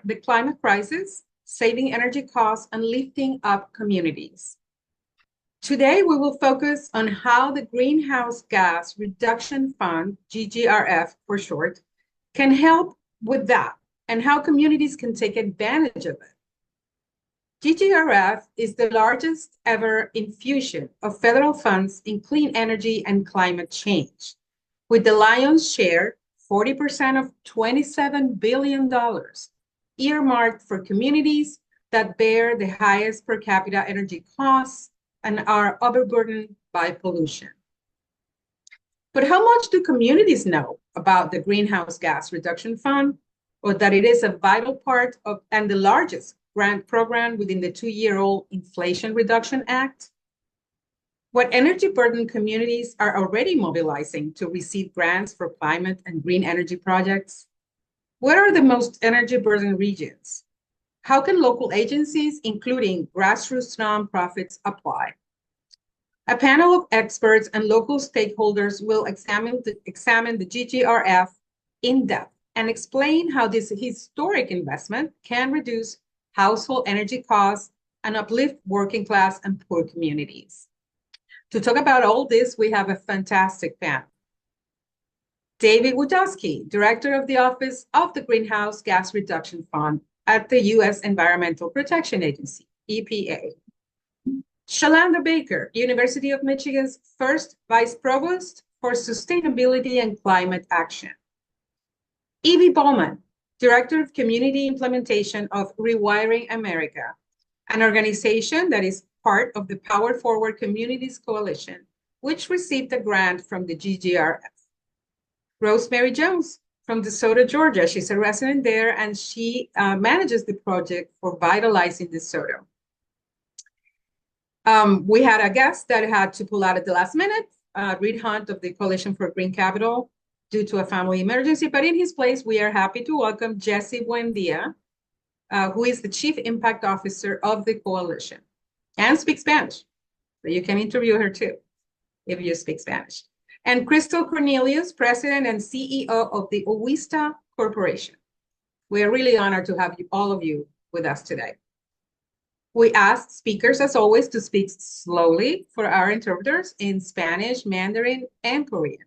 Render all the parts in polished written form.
the climate crisis, saving energy costs, and lifting up communities. Today, we will focus on how the Greenhouse Gas Reduction Fund, GGRF for short, can help with that and how communities can take advantage of it. GGRF is the largest ever infusion of federal funds in clean energy and climate change, with the lion's share, 40% of $27 billion, earmarked for communities that bear the highest per capita energy costs and are overburdened by pollution. But how much do communities know about the Greenhouse Gas Reduction Fund, or that it is a vital part of and the largest grant program within the 2-year-old Inflation Reduction Act? What energy burdened communities are already mobilizing to receive grants for climate and green energy projects? What are the most energy burdened regions? How can local agencies, including grassroots nonprofits, apply? A panel of experts and local stakeholders will examine the GGRF in depth and explain how this historic investment can reduce household energy costs and uplift working class and poor communities. To talk about all this, we have a fantastic panel. David Wodowski, Director of the Office of the Greenhouse Gas Reduction Fund at the U.S. Environmental Protection Agency, EPA. Shalanda Baker, University of Michigan's first Vice Provost for Sustainability and Climate Action. Evie Bowman, Director of Community Implementation of Rewiring America, an organization that is part of the Power Forward Communities Coalition, which received a grant from the GGRF. Rosemary Jones from DeSoto, Georgia. She's a resident there, and she manages the project for Vitalizing DeSoto. We had a guest that had to pull out at the last minute, Reed Hunt of the Coalition for Green Capital, due to a family emergency, but in his place, we are happy to welcome Jessie Buendia, who is the Chief Impact Officer of the coalition and speaks Spanish. So you can interview her too, if you speak Spanish. And Crystal Cornelius, President and CEO of the Owista Corporation. We are really honored to have all of you with us today. We ask speakers, as always, to speak slowly for our interpreters in Spanish, Mandarin, and Korean.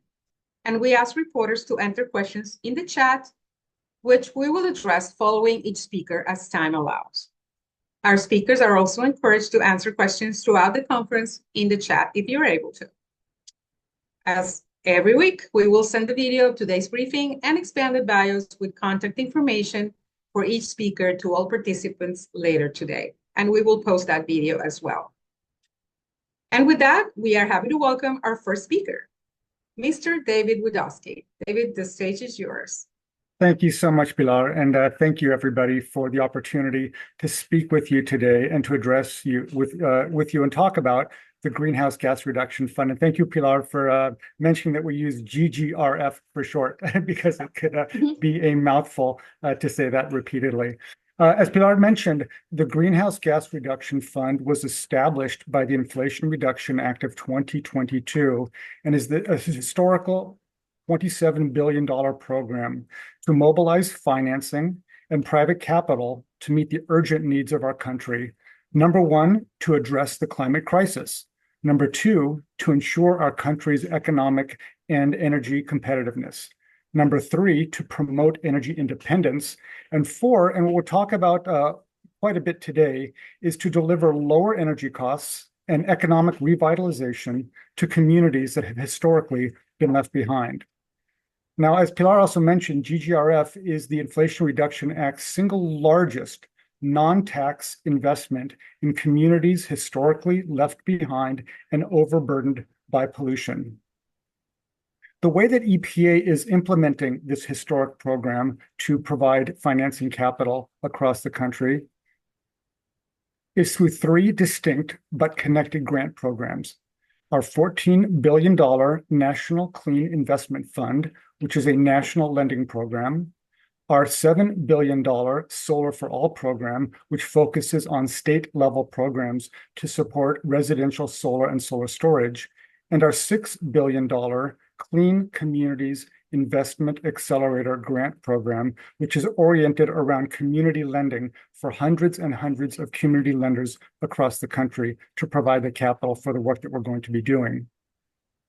And we ask reporters to enter questions in the chat, which we will address following each speaker as time allows. Our speakers are also encouraged to answer questions throughout the conference in the chat if you're able to. As every week, we will send the video of today's briefing and expanded bios with contact information for each speaker to all participants later today. And we will post that video as well. And with that, we are happy to welcome our first speaker, Mr. David Wodowski. David, the stage is yours. Thank you so much, Pilar, and thank you, everybody, for the opportunity to speak with you today and to address you with you and talk about the Greenhouse Gas Reduction Fund. And thank you, Pilar, for mentioning that we use GGRF for short, because it could be a mouthful to say that repeatedly. As Pilar mentioned, the Greenhouse Gas Reduction Fund was established by the Inflation Reduction Act of 2022 and is a historical $27 billion program to mobilize financing and private capital to meet the urgent needs of our country. Number one, to address the climate crisis. Number two, to ensure our country's economic and energy competitiveness. Number three, to promote energy independence. And four, and what we'll talk about quite a bit today, is to deliver lower energy costs and economic revitalization to communities that have historically been left behind. Now, as Pilar also mentioned, GGRF is the Inflation Reduction Act's single largest non-tax investment in communities historically left behind and overburdened by pollution. The way that EPA is implementing this historic program to provide financing capital across the country is through three distinct but connected grant programs. Our $14 billion National Clean Investment Fund, which is a national lending program, our $7 billion Solar for All program, which focuses on state-level programs to support residential solar and solar storage, and our $6 billion Clean Communities Investment Accelerator Grant Program, which is oriented around community lending for hundreds and hundreds of community lenders across the country to provide the capital for the work that we're going to be doing.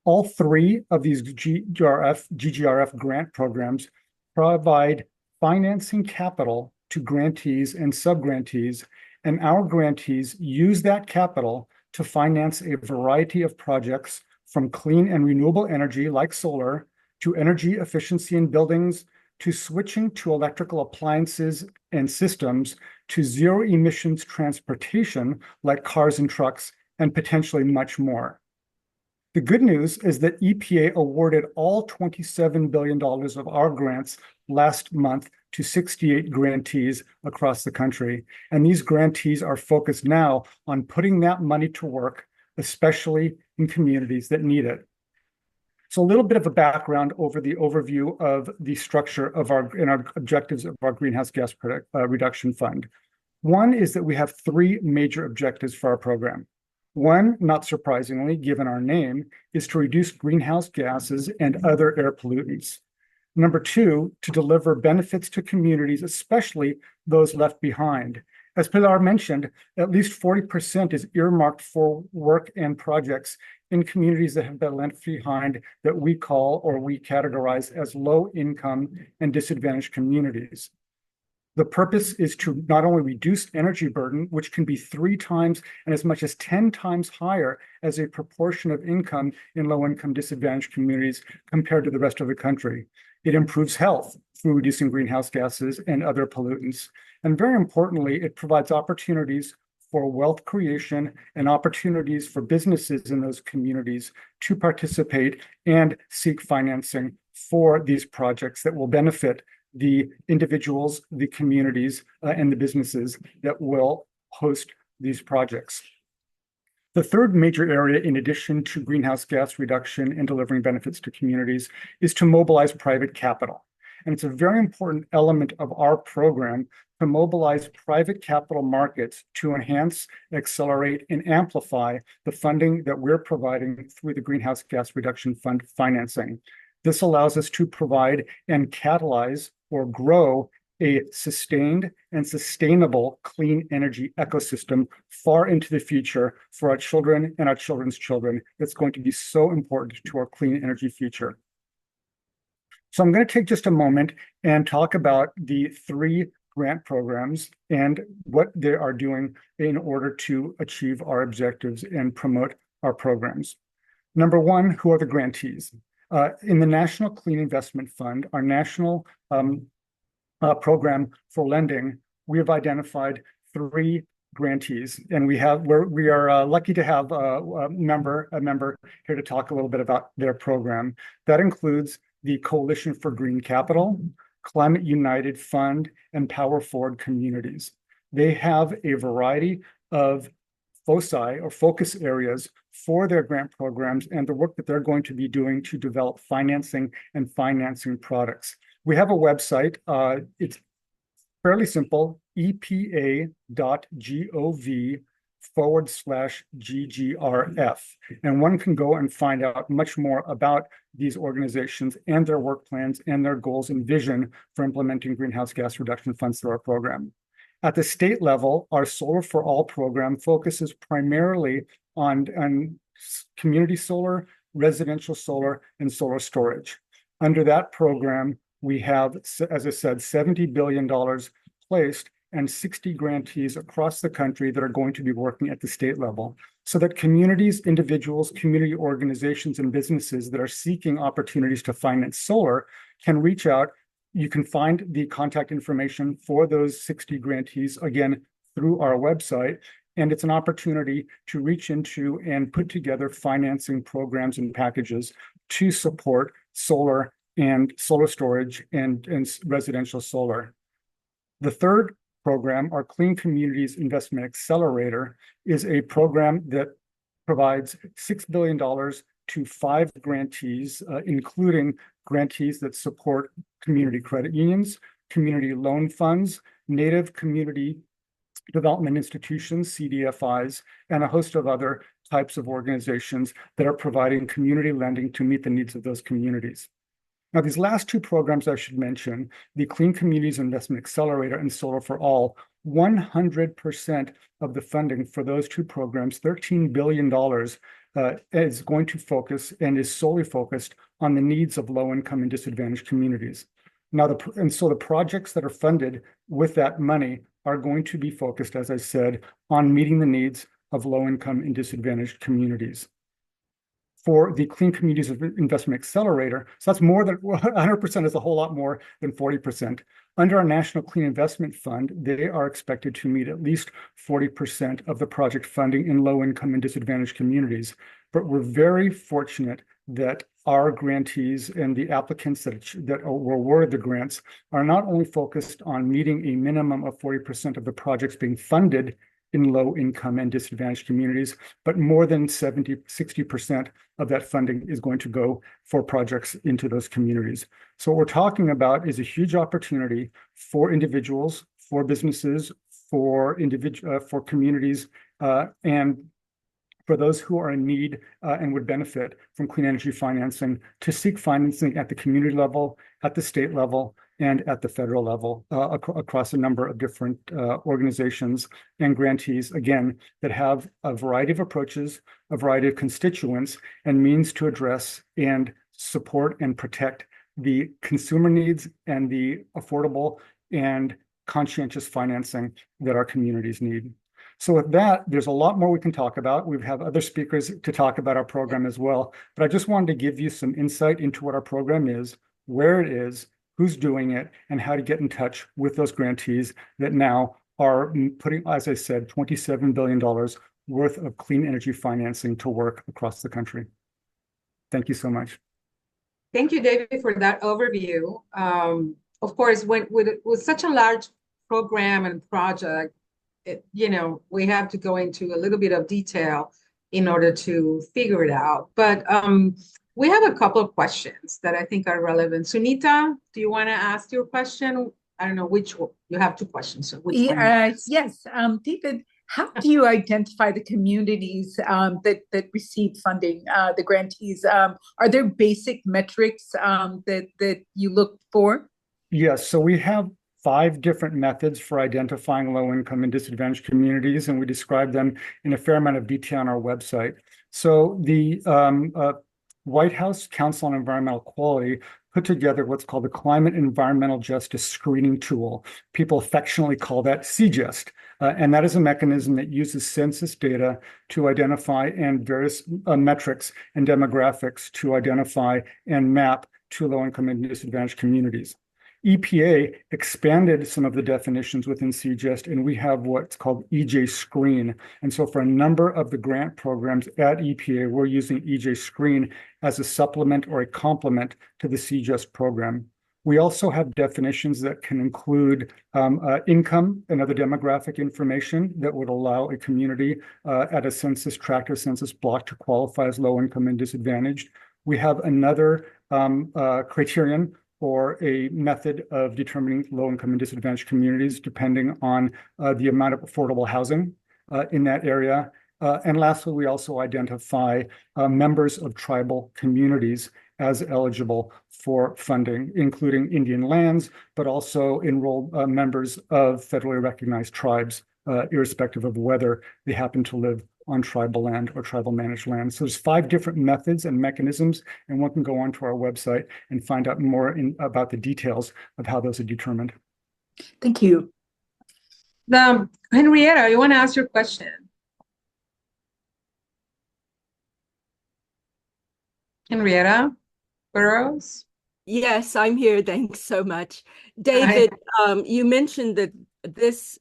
All three of these GGRF grant programs provide financing capital to grantees and subgrantees, and our grantees use that capital to finance a variety of projects from clean and renewable energy like solar to energy efficiency in buildings to switching to electrical appliances and systems to zero emissions transportation like cars and trucks and potentially much more. The good news is that EPA awarded all $27 billion of our grants last month to 68 grantees across the country. And these grantees are focused now on putting that money to work, especially in communities that need it. So a little bit of a background over the overview of the structure of our objectives of our Greenhouse Gas Reduction Fund. One is that we have three major objectives for our program. One, not surprisingly, given our name, is to reduce greenhouse gases and other air pollutants. Number two, to deliver benefits to communities, especially those left behind. As Pilar mentioned, at least 40% is earmarked for work and projects in communities that have been left behind that we call or we categorize as low income and disadvantaged communities. The purpose is to not only reduce energy burden, which can be 3 times and as much as 10 times higher as a proportion of income in low-income disadvantaged communities compared to the rest of the country. It improves health through reducing greenhouse gases and other pollutants. And very importantly, it provides opportunities for wealth creation and opportunities for businesses in those communities to participate and seek financing for these projects that will benefit the individuals, the communities, and the businesses that will host these projects. The third major area, in addition to greenhouse gas reduction and delivering benefits to communities, is to mobilize private capital. And it's a very important element of our program to mobilize private capital markets to enhance, accelerate, and amplify the funding that we're providing through the Greenhouse Gas Reduction Fund financing. This allows us to provide and catalyze or grow a sustained and sustainable clean energy ecosystem far into the future for our children and our children's children. That's going to be so important to our clean energy future. So I'm going to take just a moment and talk about the 3 grant programs and what they are doing in order to achieve our objectives and promote our programs. Number one, who are the grantees? In the National Clean Investment Fund, our national program for lending, we have identified 3 grantees, and we are lucky to have a member here to talk a little bit about their program. That includes the Coalition for Green Capital, Climate United Fund, and Power Forward Communities. They have a variety of foci or focus areas for their grant programs and the work that they're going to be doing to develop financing and financing products. We have a website. It's fairly simple, epa.gov/GGRF. And one can go and find out much more about these organizations and their work plans and their goals and vision for implementing greenhouse gas reduction funds through our program. At the state level, our Solar for All program focuses primarily on community solar, residential solar, and solar storage. Under that program, we have, as I said, $70 billion placed and 60 grantees across the country that are going to be working at the state level so that communities, individuals, community organizations, and businesses that are seeking opportunities to finance solar can reach out. You can find the contact information for those 60 grantees, again, through our website. And it's an opportunity to reach into and put together financing programs and packages to support solar and solar storage and residential solar. The third program, our Clean Communities Investment Accelerator, is a program that provides $6 billion to 5 grantees, including grantees that support community credit unions, community loan funds, Native community development institutions, CDFIs, and a host of other types of organizations that are providing community lending to meet the needs of those communities. Now, these last two programs I should mention, the Clean Communities Investment Accelerator and Solar for All, 100% of the funding for those two programs, $13 billion, is going to focus and is solely focused on the needs of low-income and disadvantaged communities. Now, so the projects that are funded with that money are going to be focused, as I said, on meeting the needs of low-income and disadvantaged communities. For the Clean Communities Investment Accelerator, so that's more than 100% is a whole lot more than 40%. Under our National Clean Investment Fund, they are expected to meet at least 40% of the project funding in low-income and disadvantaged communities. But we're very fortunate that our grantees and the applicants that were awarded the grants are not only focused on meeting a minimum of 40% of the projects being funded in low income and disadvantaged communities, but more than 60% of that funding is going to go for projects into those communities. So what we're talking about is a huge opportunity for individuals, for businesses, for communities, and for those who are in need and would benefit from clean energy financing to seek financing at the community level, at the state level, and at the federal level across a number of different organizations and grantees, again, that have a variety of approaches, a variety of constituents, and means to address and support and protect the consumer needs and the affordable and conscientious financing that our communities need. So with that, there's a lot more we can talk about. We have other speakers to talk about our program as well, but I just wanted to give you some insight into what our program is, where it is, who's doing it, and how to get in touch with those grantees that now are putting, as I said, $27 billion worth of clean energy financing to work across the country. Thank you so much. Thank you, David, for that overview. Of course, with such a large program and project, we have to go into a little bit of detail in order to figure it out. But we have a couple of questions that I think are relevant. Sunita, do you want to ask your question? I don't know which one. You have two questions. So which one? Yes, David, how do you identify the communities that receive funding, the grantees? Are there basic metrics that you look for? Yes, so we have 5 different methods for identifying low-income and disadvantaged communities, and we describe them in a fair amount of detail on our website. So the White House Council on Environmental Quality put together what's called the Climate Environmental Justice Screening Tool. People affectionately call that CJEST, and that is a mechanism that uses census data to identify and various metrics and demographics to identify and map to low-income and disadvantaged communities. EPA expanded some of the definitions within CJEST, and we have what's called EJ Screen. And so for a number of the grant programs at EPA, we're using EJ Screen as a supplement or a complement to the CJEST program. We also have definitions that can include income and other demographic information that would allow a community at a census tract or census block to qualify as low income and disadvantaged. We have another criterion or a method of determining low-income and disadvantaged communities, depending on the amount of affordable housing in that area. And lastly, we also identify members of tribal communities as eligible for funding, including Indian lands, but also enrolled members of federally recognized tribes, irrespective of whether they happen to live on tribal land or tribal managed land. So there's 5 different methods and mechanisms, and one can go onto our website and find out more about the details of how those are determined. Thank you. Henrietta, you want to ask your question? Henrietta Burrows? Yes, I'm here. Thanks so much. David, you mentioned that this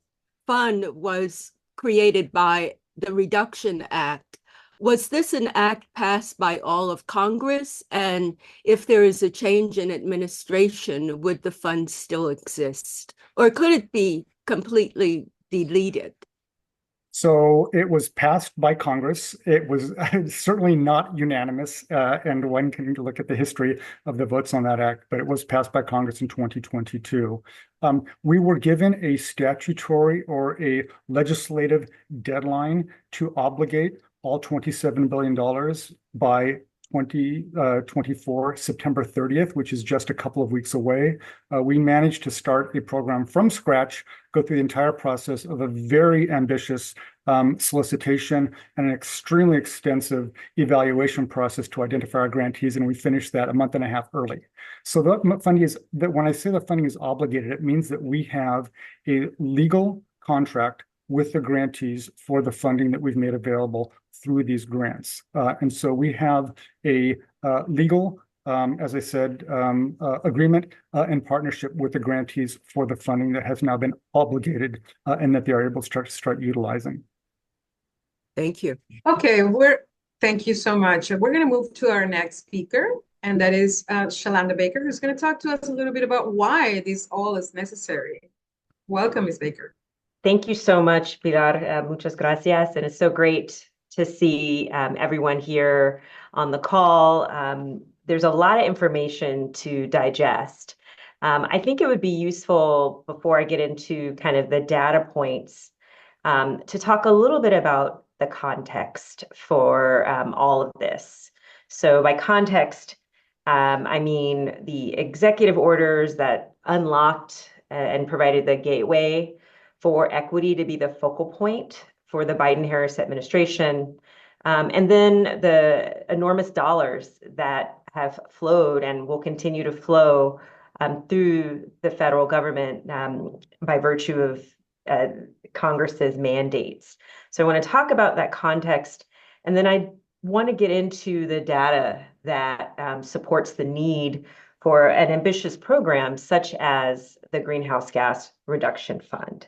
fund was created by the Reduction Act. Was this an act passed by all of Congress? And if there is a change in administration, would the fund still exist? Or could it be completely deleted? So it was passed by Congress. It was certainly not unanimous, and one can look at the history of the votes on that act, but it was passed by Congress in 2022. We were given a statutory or a legislative deadline to obligate all $27 billion by 2024, September 30th, which is just a couple of weeks away. We managed to start a program from scratch, go through the entire process of a very ambitious solicitation and an extremely extensive evaluation process to identify our grantees, and we finished that a month and a half early. So the funding is that when I say the funding is obligated, it means that we have a legal contract with the grantees for the funding that we've made available through these grants. And so we have a legal, as I said, agreement in partnership with the grantees for the funding that has now been obligated and that they are able to start utilizing. Thank you. Okay, thank you so much. We're going to move to our next speaker, and that is Shalanda Baker, who's going to talk to us a little bit about why this all is necessary. Welcome, Ms. Baker. Thank you so much, Pilar. Muchas gracias. And it's so great to see everyone here on the call. There's a lot of information to digest. I think it would be useful, before I get into kind of the data points, to talk a little bit about the context for all of this. So by context, I mean the executive orders that unlocked and provided the gateway for equity to be the focal point for the Biden-Harris administration, and then the enormous dollars that have flowed and will continue to flow through the federal government by virtue of Congress's mandates. So I want to talk about that context, and then I want to get into the data that supports the need for an ambitious program such as the Greenhouse Gas Reduction Fund.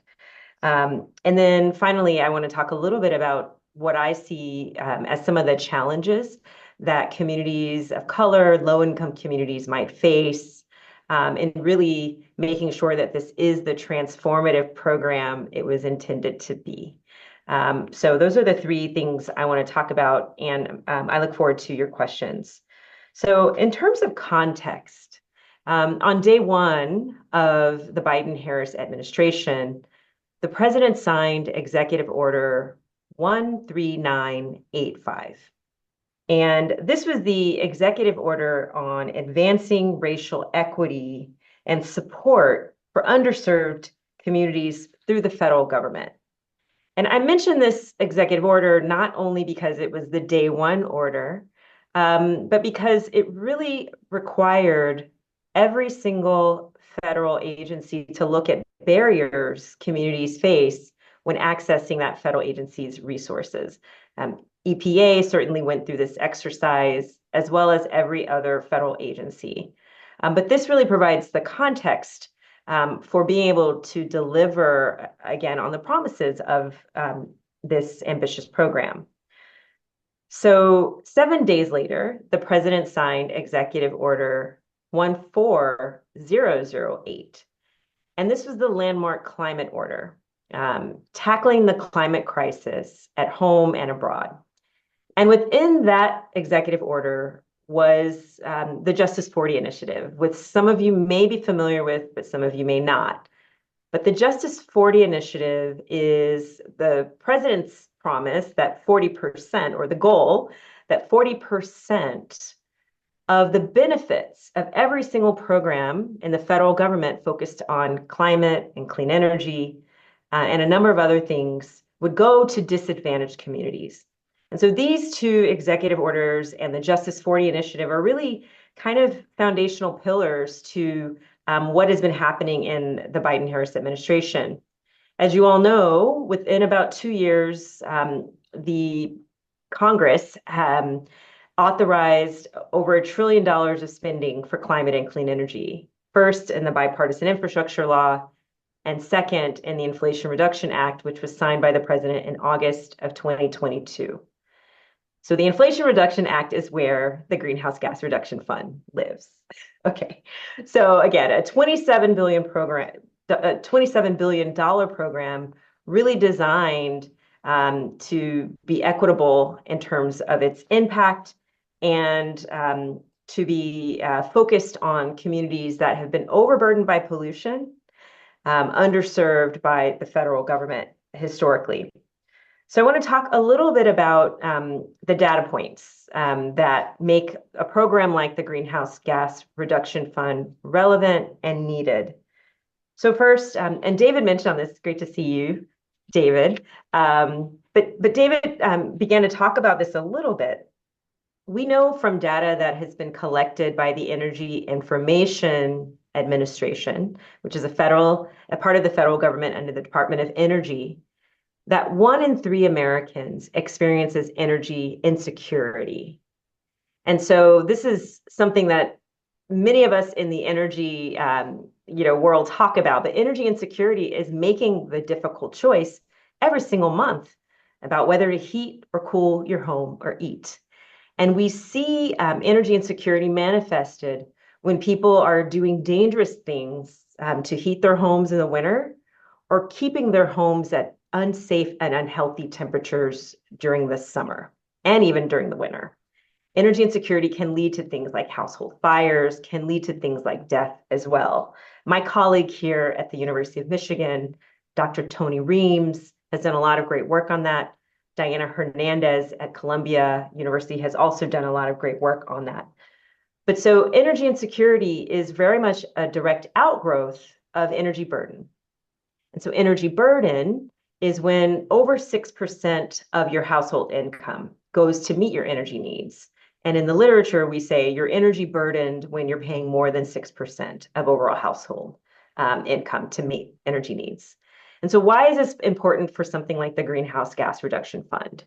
And then finally, I want to talk a little bit about what I see as some of the challenges that communities of color, low-income communities might face in really making sure that this is the transformative program it was intended to be. So those are the three things I want to talk about, and I look forward to your questions. So in terms of context, on day one of the Biden-Harris administration, the president signed Executive Order 13985. And this was the executive order on advancing racial equity and support for underserved communities through the federal government. And I mention this executive order not only because it was the day one order, but because it really required every single federal agency to look at barriers communities face when accessing that federal agency's resources. EPA certainly went through this exercise, as well as every other federal agency. But this really provides the context for being able to deliver, again, on the promises of this ambitious program. So 7 days later, the president signed Executive Order 14008. And this was the landmark climate order, tackling the climate crisis at home and abroad. And within that executive order was the Justice 40 initiative, which some of you may be familiar with, but some of you may not. But the Justice 40 initiative is the president's promise that 40%, or the goal that 40% of the benefits of every single program in the federal government focused on climate and clean energy and a number of other things would go to disadvantaged communities. And so these two executive orders and the Justice 40 initiative are really kind of foundational pillars to what has been happening in the Biden-Harris administration. As you all know, within about 2 years, the Congress authorized over $1 trillion of spending for climate and clean energy, first in the bipartisan infrastructure law, and second in the Inflation Reduction Act, which was signed by the president in August of 2022. So the Inflation Reduction Act is where the Greenhouse Gas Reduction Fund lives. Okay, so again, a $27 billion program really designed to be equitable in terms of its impact and to be focused on communities that have been overburdened by pollution, underserved by the federal government historically. So I want to talk a little bit about the data points that make a program like the Greenhouse Gas Reduction Fund relevant and needed. So first, and David mentioned on this, great to see you, David. But David began to talk about this a little bit. We know from data that has been collected by the Energy Information Administration, which is a part of the federal government under the Department of Energy, that 1 in 3 Americans experiences energy insecurity. And so this is something that many of us in the energy world talk about, but energy insecurity is making the difficult choice every single month about whether to heat or cool your home or eat. And we see energy insecurity manifested when people are doing dangerous things to heat their homes in the winter or keeping their homes at unsafe and unhealthy temperatures during the summer and even during the winter. Energy insecurity can lead to things like household fires, can lead to things like death as well. My colleague here at the University of Michigan, Dr. Tony Reams, has done a lot of great work on that. Diana Hernandez at Columbia University has also done a lot of great work on that. But so energy insecurity is very much a direct outgrowth of energy burden. And so energy burden is when over 6% of your household income goes to meet your energy needs. And in the literature, we say you're energy burdened when you're paying more than 6% of overall household income to meet energy needs. And so why is this important for something like the Greenhouse Gas Reduction Fund?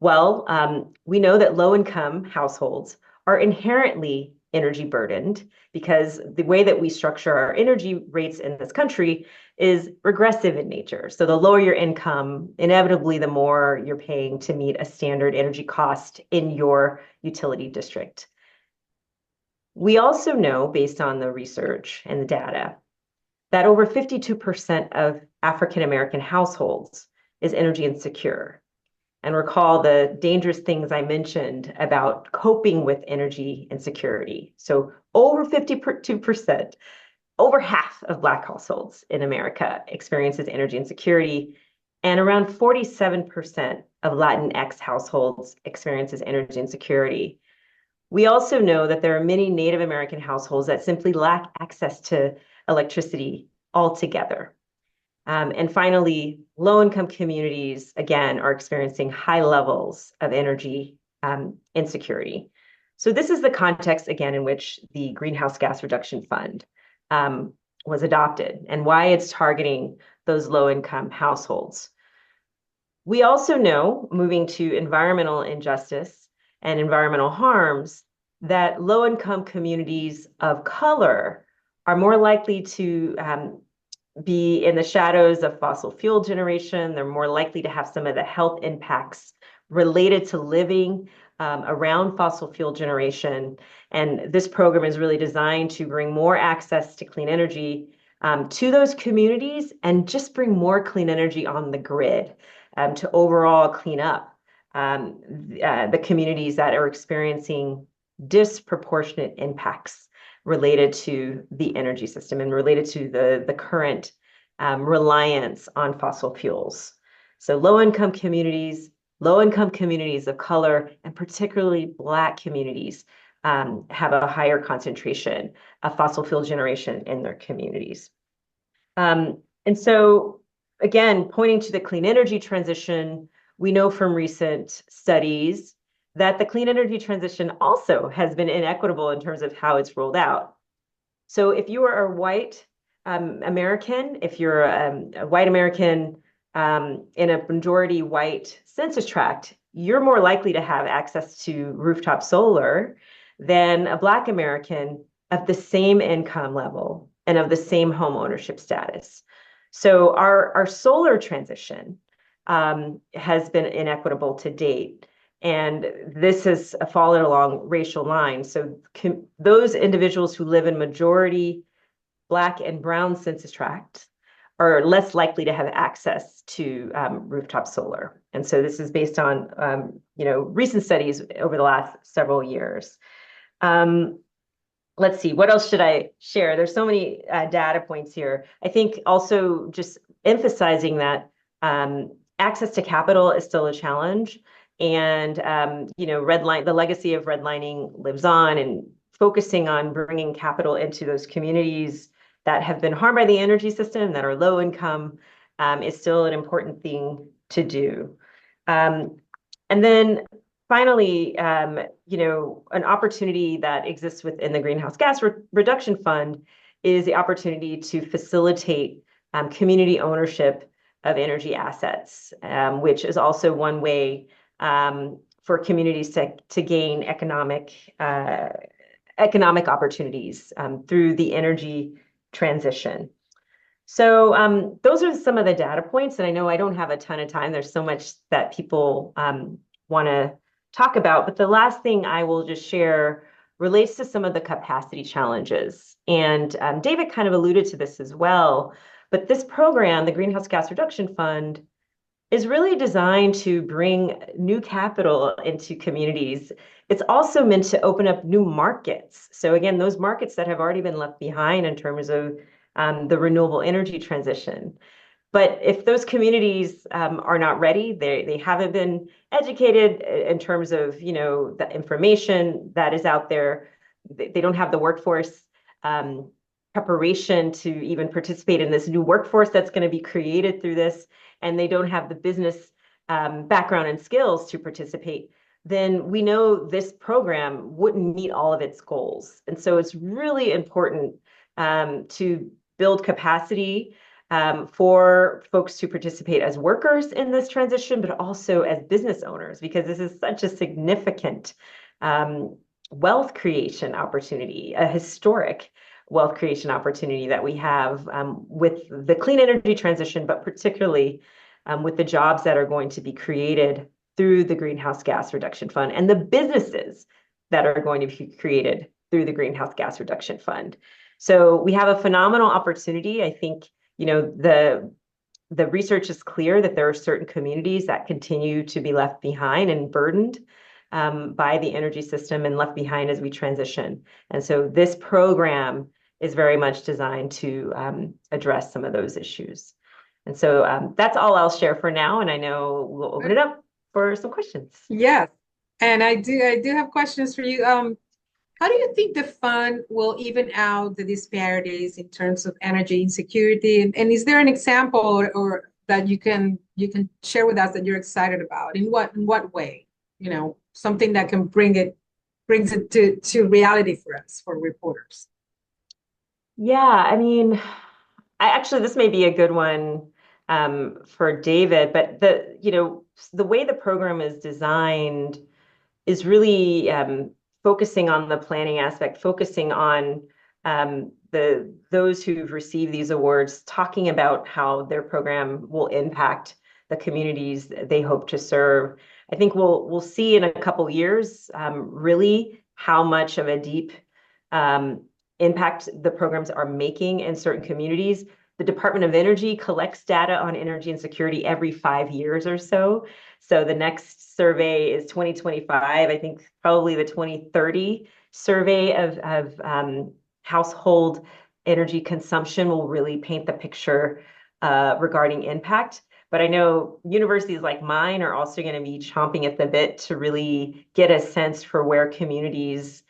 Well, we know that low-income households are inherently energy burdened because the way that we structure our energy rates in this country is regressive in nature. So the lower your income, inevitably the more you're paying to meet a standard energy cost in your utility district. We also know, based on the research and the data, that over 52% of African American households is energy insecure. And recall the dangerous things I mentioned about coping with energy insecurity. So over 52%, over half of Black households in America experiences energy insecurity, and around 47% of Latinx households experiences energy insecurity. We also know that there are many Native American households that simply lack access to electricity altogether. And finally, low-income communities, again, are experiencing high levels of energy insecurity. So this is the context, again, in which the Greenhouse Gas Reduction Fund was adopted and why it's targeting those low-income households. We also know, moving to environmental injustice and environmental harms, that low-income communities of color are more likely to be in the shadows of fossil fuel generation. They're more likely to have some of the health impacts related to living around fossil fuel generation. And this program is really designed to bring more access to clean energy to those communities and just bring more clean energy on the grid to overall clean up the communities that are experiencing disproportionate impacts related to the energy system and related to the current reliance on fossil fuels. So low-income communities of color, and particularly Black communities have a higher concentration of fossil fuel generation in their communities. And so, again, pointing to the clean energy transition, we know from recent studies that the clean energy transition also has been inequitable in terms of how it's rolled out. So if you are a white American, if you're a white American in a majority white census tract, you're more likely to have access to rooftop solar than a Black American of the same income level and of the same home ownership status. So our solar transition has been inequitable to date. And this has fallen along racial lines. So those individuals who live in majority Black and brown census tracts are less likely to have access to rooftop solar. And so this is based on recent studies over the last several years. Let's see, what else should I share? There's so many data points here. I think also just emphasizing that access to capital is still a challenge. And, the legacy of redlining lives on, and focusing on bringing capital into those communities that have been harmed by the energy system, that are low income, is still an important thing to do. And then finally, an opportunity that exists within the Greenhouse Gas Reduction Fund is the opportunity to facilitate community ownership of energy assets, which is also one way for communities to gain economic opportunities through the energy transition. So those are some of the data points, and I know I don't have a ton of time. There's so much that people want to talk about, but the last thing I will just share relates to some of the capacity challenges. And David kind of alluded to this as well, but this program, the Greenhouse Gas Reduction Fund, is really designed to bring new capital into communities. It's also meant to open up new markets. So again, those markets that have already been left behind in terms of the renewable energy transition. But if those communities are not ready, they haven't been educated in terms of the information that is out there, they don't have the workforce preparation to even participate in this new workforce that's going to be created through this, and they don't have the business background and skills to participate, then we know this program wouldn't meet all of its goals. And so it's really important to build capacity for folks to participate as workers in this transition, but also as business owners, because this is such a significant wealth creation opportunity, a historic wealth creation opportunity that we have with the clean energy transition, but particularly with the jobs that are going to be created through the Greenhouse Gas Reduction Fund, and the businesses that are going to be created through the Greenhouse Gas Reduction Fund. So we have a phenomenal opportunity. I think the research is clear that there are certain communities that continue to be left behind and burdened by the energy system and left behind as we transition. And so this program is very much designed to address some of those issues. And so that's all I'll share for now. And I know we'll open it up for some questions. Yes, and I do have questions for you. How do you think the fund will even out the disparities in terms of energy insecurity? And is there an example or that you can share with us that you're excited about? In what way? Something that can brings it to reality for us, for reporters. Yeah, I mean, this may be a good one for David, but the way the program is designed is really focusing on the planning aspect, focusing on those who've received these awards, talking about how their program will impact the communities they hope to serve. I think we'll see in a couple years really how much of a deep impact the programs are making in certain communities. The Department of Energy collects data on energy insecurity every 5 years or so. So the next survey is 2025. I think probably the 2030 survey of household energy consumption will really paint the picture regarding impact. But I know universities like mine are also going to be chomping at the bit to really get a sense for where communities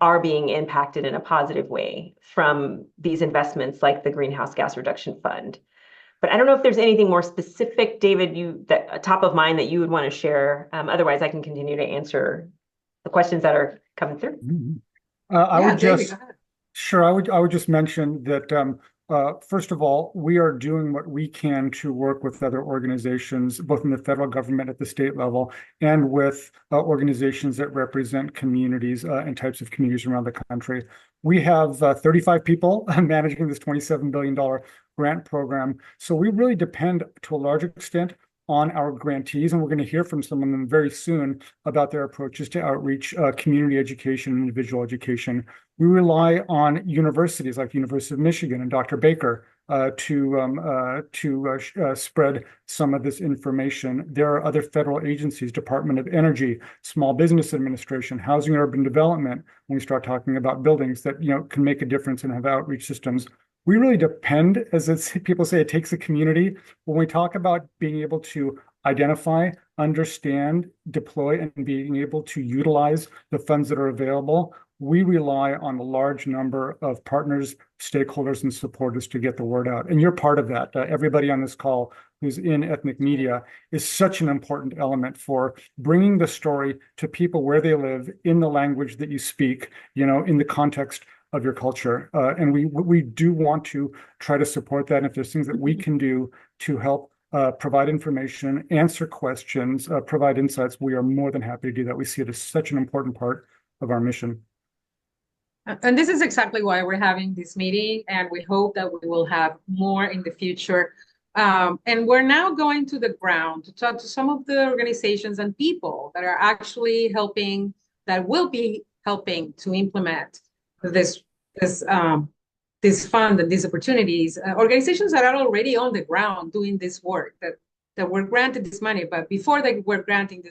are being impacted in a positive way from these investments like the Greenhouse Gas Reduction Fund. But I don't know if there's anything more specific, David, that top of mind that you would want to share. Otherwise, I can continue to answer the questions that are coming through. I would just mention that first of all, we are doing what we can to work with other organizations, both in the federal government at the state level and with organizations that represent communities and types of communities around the country. We have 35 people managing this $27 billion grant program. So we really depend to a large extent on our grantees, and we're going to hear from some of them very soon about their approaches to outreach, community education, and individual education. We rely on universities like the University of Michigan and Dr. Baker to spread some of this information. There are other federal agencies, Department of Energy, Small Business Administration, Housing and Urban Development, when we start talking about buildings that can make a difference and have outreach systems. we really depend, people say, it takes a community. When we talk about being able to identify, understand, deploy, and being able to utilize the funds that are available, we rely on a large number of partners, stakeholders, and supporters to get the word out. And you're part of that. Everybody on this call who's in ethnic media is such an important element for bringing the story to people where they live, in the language that you speak, in the context of your culture. And we do want to try to support that. And if there's things that we can do to help provide information, answer questions, provide insights, we are more than happy to do that. We see it as such an important part of our mission. And this is exactly why we're having this meeting, and we hope that we will have more in the future. And we're now going to the ground to talk to some of the organizations and people that are actually helping, that will be helping to implement this fund and these opportunities. Organizations that are already on the ground doing this work, that were granted this money, but before they were granted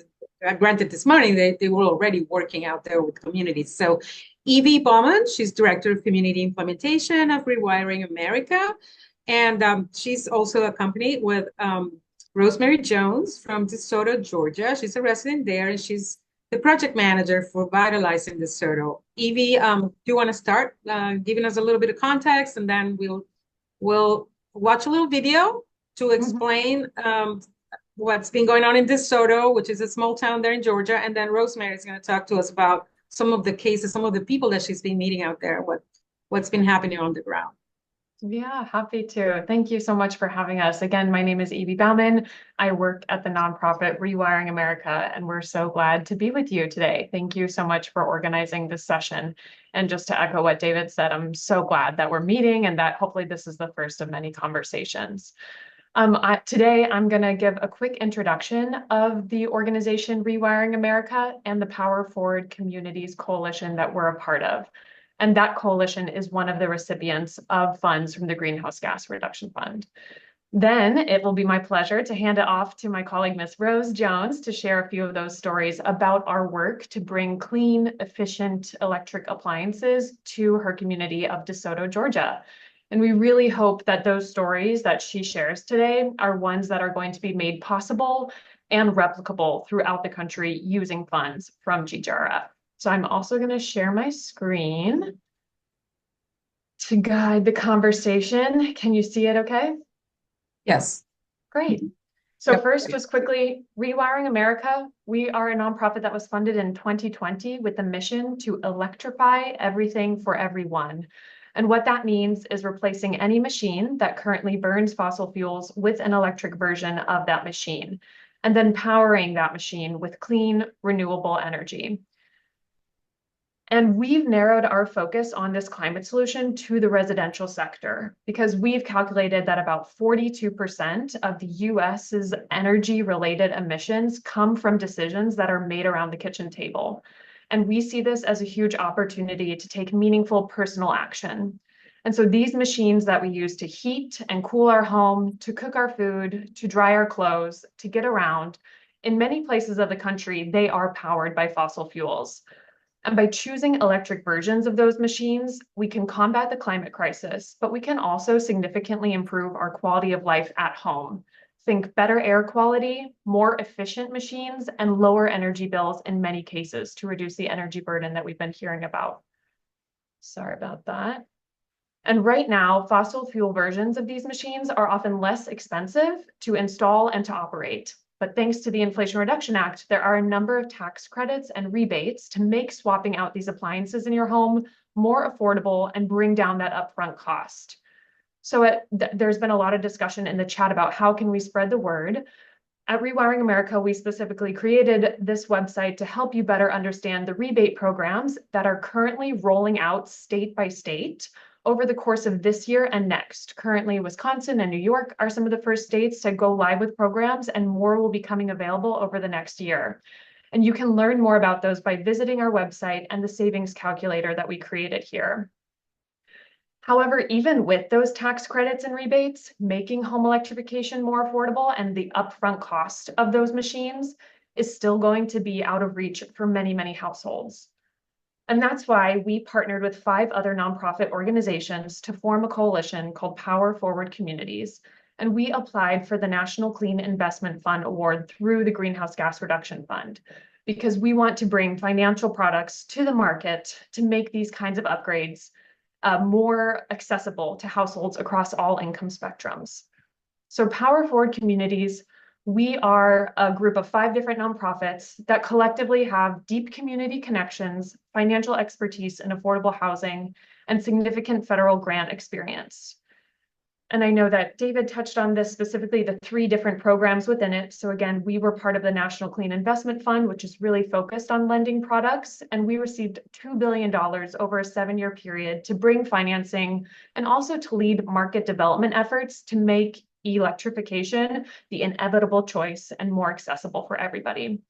this money, they were already working out there with communities. So Evie Bowman, she's Director of Community Implementation of Rewiring America. And she's also accompanied with Rosemary Jones from DeSoto, Georgia. She's a resident there, and she's the project manager for Vitalizing DeSoto. Evie, do you want to start giving us a little bit of context, and then we'll watch a little video to explain what's been going on in DeSoto, which is a small town there in Georgia, and then Rosemary is going to talk to us about some of the cases, some of the people that she's been meeting out there, what's been happening on the ground. Yeah, happy to. Thank you so much for having us. Again, my name is Evie Bauman. I work at the nonprofit Rewiring America, and we're so glad to be with you today. Thank you so much for organizing this session. And just to echo what David said, I'm so glad that we're meeting and that hopefully this is the first of many conversations. Today, I'm going to give a quick introduction of the organization Rewiring America and the Power Forward Communities Coalition that we're a part of. And that coalition is one of the recipients of funds from the Greenhouse Gas Reduction Fund. Then it will be my pleasure to hand it off to my colleague, Ms. Rose Jones, to share a few of those stories about our work to bring clean, efficient electric appliances to her community of DeSoto, Georgia. And we really hope that those stories that she shares today are ones that are going to be made possible and replicable throughout the country using funds from GGRF. So I'm also going to share my screen to guide the conversation. Can you see it okay? Yes. Great. So first, just quickly, Rewiring America, we are a nonprofit that was funded in 2020 with the mission to electrify everything for everyone. And what that means is replacing any machine that currently burns fossil fuels with an electric version of that machine, and then powering that machine with clean, renewable energy. And we've narrowed our focus on this climate solution to the residential sector because we've calculated that about 42% of the US's energy-related emissions come from decisions that are made around the kitchen table. And we see this as a huge opportunity to take meaningful personal action. And so these machines that we use to heat and cool our home, to cook our food, to dry our clothes, to get around, in many places of the country, they are powered by fossil fuels. And by choosing electric versions of those machines, we can combat the climate crisis, but we can also significantly improve our quality of life at home. Think better air quality, more efficient machines, and lower energy bills in many cases to reduce the energy burden that we've been hearing about. Sorry about that. And right now, fossil fuel versions of these machines are often less expensive to install and to operate. But thanks to the Inflation Reduction Act, there are a number of tax credits and rebates to make swapping out these appliances in your home more affordable and bring down that upfront cost. So there's been a lot of discussion in the chat about how can we spread the word. At Rewiring America, we specifically created this website to help you better understand the rebate programs that are currently rolling out state by state over the course of this year and next. Currently, Wisconsin and New York are some of the first states to go live with programs, and more will be coming available over the next year. And you can learn more about those by visiting our website and the savings calculator that we created here. However, even with those tax credits and rebates, making home electrification more affordable and the upfront cost of those machines is still going to be out of reach for many, many households. And that's why we partnered with 5 other nonprofit organizations to form a coalition called Power Forward Communities. And we applied for the National Clean Investment Fund Award through the Greenhouse Gas Reduction Fund, because we want to bring financial products to the market to make these kinds of upgrades more accessible to households across all income spectrums. So Power Forward Communities, we are a group of 5 different nonprofits that collectively have deep community connections, financial expertise in affordable housing, and significant federal grant experience. And I know that David touched on this, specifically the 3 different programs within it. So again, we were part of the National Clean Investment Fund, which is really focused on lending products. And we received $2 billion over a 7-year period to bring financing and also to lead market development efforts to make electrification the inevitable choice and more accessible for everybody.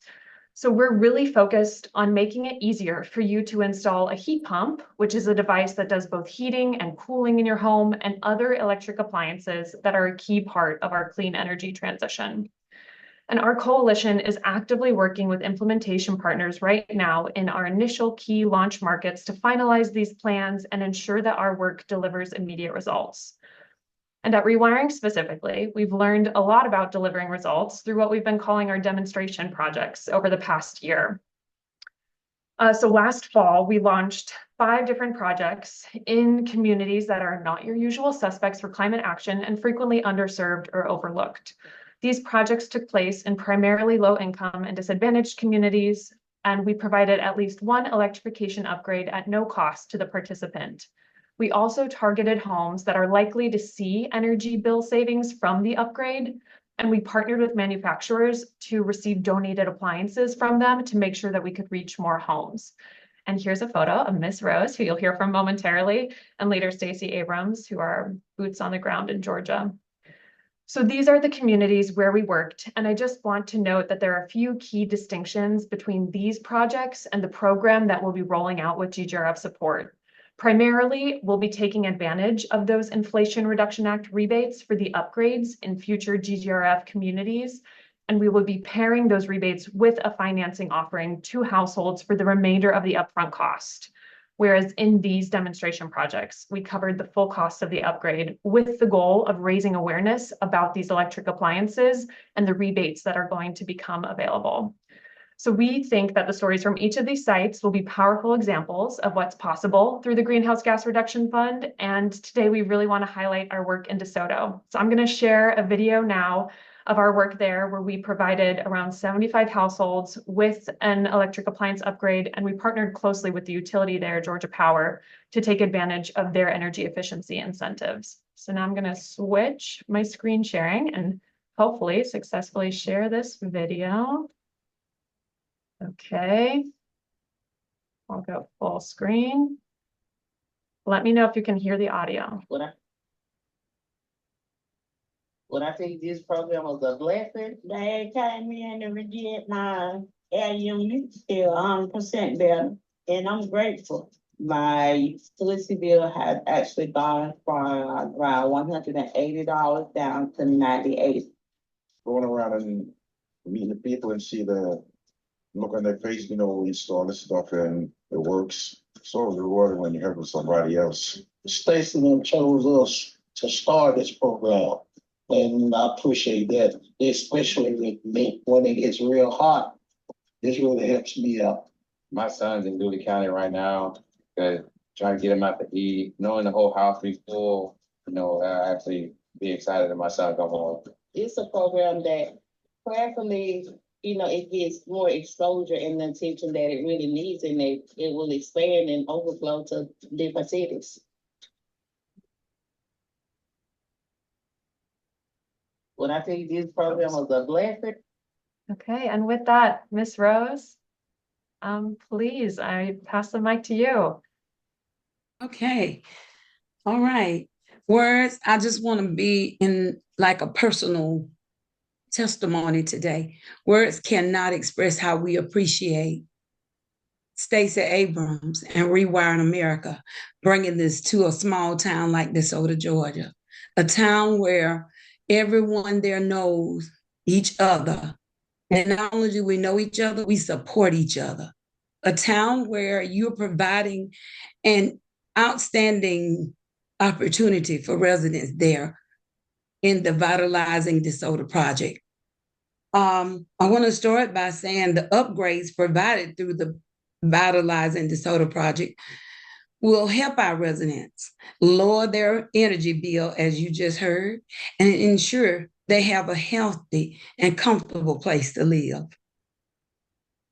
So we're really focused on making it easier for you to install a heat pump, which is a device that does both heating and cooling in your home, and other electric appliances that are a key part of our clean energy transition. And our coalition is actively working with implementation partners right now in our initial key launch markets to finalize these plans and ensure that our work delivers immediate results. And at Rewiring specifically, we've learned a lot about delivering results through what we've been calling our demonstration projects over the past year. So last fall, we launched 5 different projects in communities that are not your usual suspects for climate action and frequently underserved or overlooked. These projects took place in primarily low-income and disadvantaged communities, and we provided at least 1 electrification upgrade at no cost to the participant. We also targeted homes that are likely to see energy bill savings from the upgrade, and we partnered with manufacturers to receive donated appliances from them to make sure that we could reach more homes. And here's a photo of Miss Rose, who you'll hear from momentarily, and later Stacey Abrams, who are boots on the ground in Georgia. So these are the communities where we worked, and I just want to note that there are a few key distinctions between these projects and the program that we'll be rolling out with GGRF support. Primarily, we'll be taking advantage of those Inflation Reduction Act rebates for the upgrades in future GGRF communities, and we will be pairing those rebates with a financing offering to households for the remainder of the upfront cost. Whereas in these demonstration projects, we covered the full cost of the upgrade with the goal of raising awareness about these electric appliances and the rebates that are going to become available. So we think that the stories from each of these sites will be powerful examples of what's possible through the Greenhouse Gas Reduction Fund. And today we really want to highlight our work in DeSoto. So I'm going to share a video now of our work there, where we provided around 75 households with an electric appliance upgrade, and we partnered closely with the utility there, Georgia Power, to take advantage of their energy efficiency incentives. So now I'm going to switch my screen sharing and hopefully successfully share this video. Okay, I'll go full screen. Let me know if you can hear the audio. When I think this program was a blessing, they came in and redid my air unit, still 100% better, and I'm grateful. My utility bill had actually gone from around $180 down to $98. Going around and meeting the people and see the look on their face, you know, we install this stuff and it works. So rewarding when you help with somebody else. Stacy chose us to start this program, and I appreciate that, especially with me when it gets real hot. This really helps me out. My son's in Dooley County right now, trying to get him out to eat, knowing the whole house be full, you know, I actually be excited that my son come home. It's a program that prayerfully, you know, it gets more exposure and the attention that it really needs, and it will expand and overflow to different cities. When I think this program was a blessing. Okay, and with that, Miss Rose, please, I pass the mic to you. Okay, all right. Words, I just want to be in like a personal testimony today. Words cannot express how we appreciate Stacey Abrams and Rewiring America bringing this to a small town like DeSoto, Georgia, a town where everyone there knows each other. And not only do we know each other, we support each other. a town where you're providing an outstanding opportunity for residents there in the Vitalizing DeSoto project. I want to start by saying the upgrades provided through the Vitalizing DeSoto project will help our residents lower their energy bill, as you just heard, and ensure they have a healthy and comfortable place to live.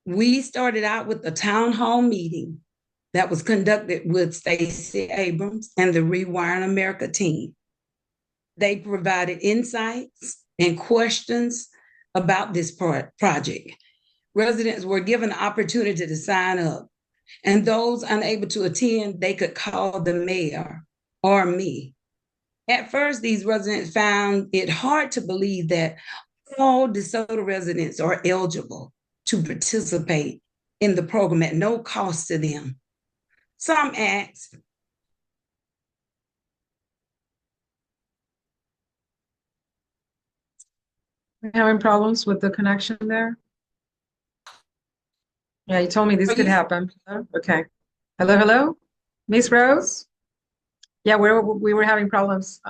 We started out with a town hall meeting that was conducted with Stacey Abrams and the Rewiring America team. They provided insights and questions about this project. Residents were given the opportunity to sign up, and those unable to attend, they could call the mayor or me. At first, these residents found it hard to believe that all DeSoto residents are eligible to participate in the program at no cost to them. Some asked, We're having problems with the connection there? Yeah, you told me this could happen. Okay. Hello, hello? Miss Rose? Yeah, we were having problems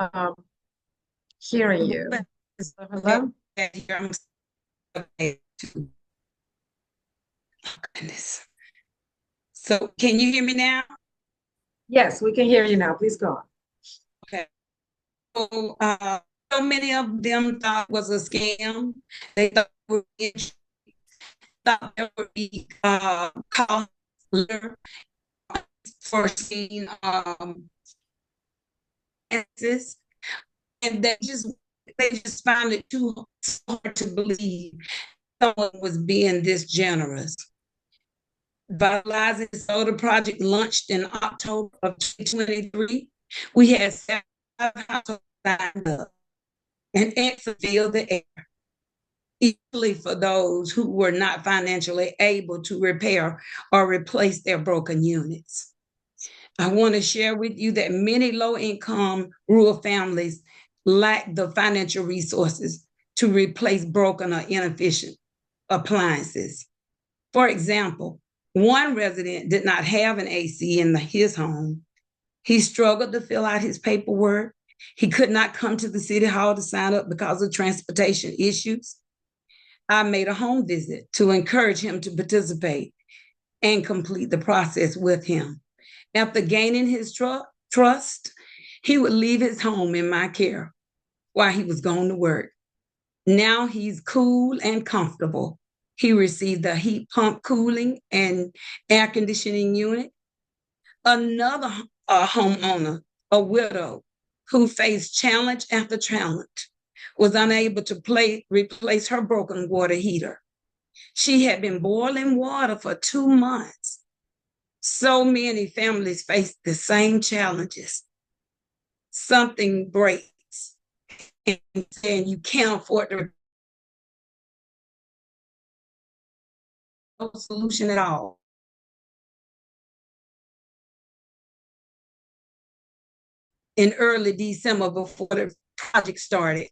hearing you. Hello? Okay. Oh, goodness. So can you hear me now? Yes, we can hear you now. Please go on. Okay. So many of them thought it was a scam. They thought there would be call foreseen answers, and they just found it too hard to believe someone was being this generous. Vitalizing Soda Project launched in October of 2023. We had 7 households signed up, and EXA filled the air, equally for those who were not financially able to repair or replace their broken units. I want to share with you that many low-income rural families lack the financial resources to replace broken or inefficient appliances. For example, one resident did not have an AC in his home. He struggled to fill out his paperwork. He could not come to the city hall to sign up because of transportation issues. I made a home visit to encourage him to participate and complete the process with him. After gaining his trust, he would leave his home in my care while he was going to work. Now he's cool and comfortable. He received a heat pump cooling and air conditioning unit. Another homeowner, a widow, who faced challenge after challenge, was unable to replace her broken water heater. She had been boiling water for 2 months. So many families face the same challenges. Something breaks, and you can't afford to no solution at all. In early December, before the project started,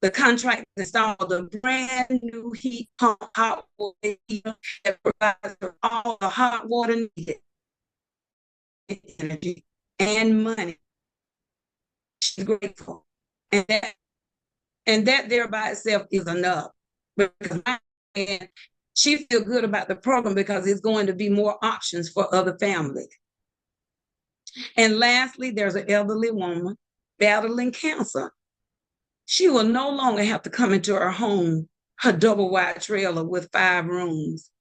the contractor installed a brand new heat pump hot water heater that provides all the hot water needed, energy and money. She's grateful, and that there by itself is enough. Because she feels good about the program because it's going to be more options for other families. And lastly, there's an elderly woman battling cancer. She will no longer have to come into her home, her double wide trailer with 5 rooms,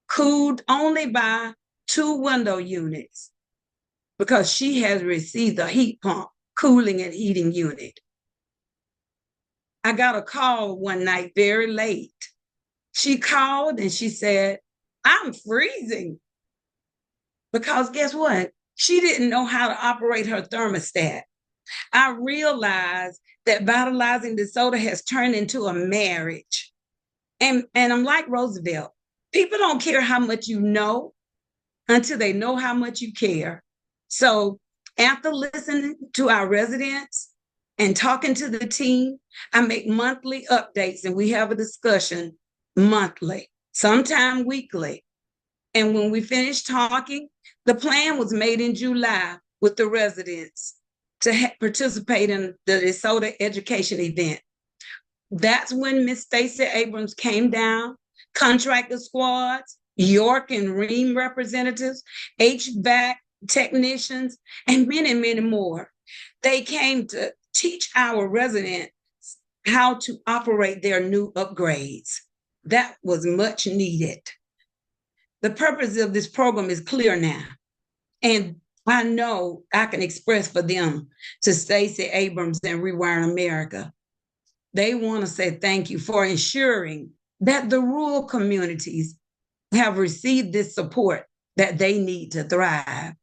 cooled only by 2 window units, because she has received a heat pump cooling and heating unit. I got a call one night very late. She called and she said, "I'm freezing." Because guess what? She didn't know how to operate her thermostat. I realized that Vitalizing DeSoto has turned into a marriage. And I'm like Roosevelt. People don't care how much you know until they know how much you care. So after listening to our residents and talking to the team, I make monthly updates and we have a discussion monthly, sometime weekly. And when we finished talking, the plan was made in July with the residents to participate in the DeSoto education event. That's when Miss Stacey Abrams came down, contractor squads, York and Ream representatives, HVAC technicians, and many, many more. They came to teach our residents how to operate their new upgrades. That was much needed. The purpose of this program is clear now. And I know I can express for them to Stacey Abrams and Rewiring America. They want to say thank you for ensuring that the rural communities have received this support that they need to thrive.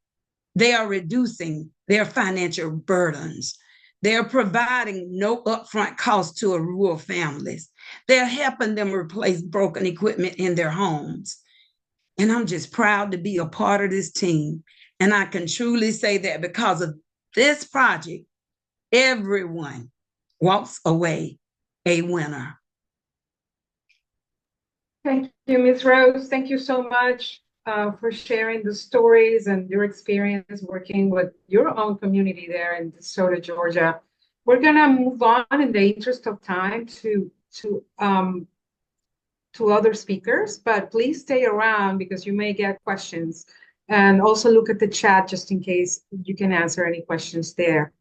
They are reducing their financial burdens. They're providing no upfront cost to rural families. They're helping them replace broken equipment in their homes. And I'm just proud to be a part of this team. And I can truly say that because of this project, everyone walks away a winner. Thank you, Ms. Rose. Thank you so much for sharing the stories and your experience working with your own community there in DeSoto, Georgia. We're gonna move on in the interest of time to other speakers, but please stay around because you may get questions. And also look at the chat just in case you can answer any questions there.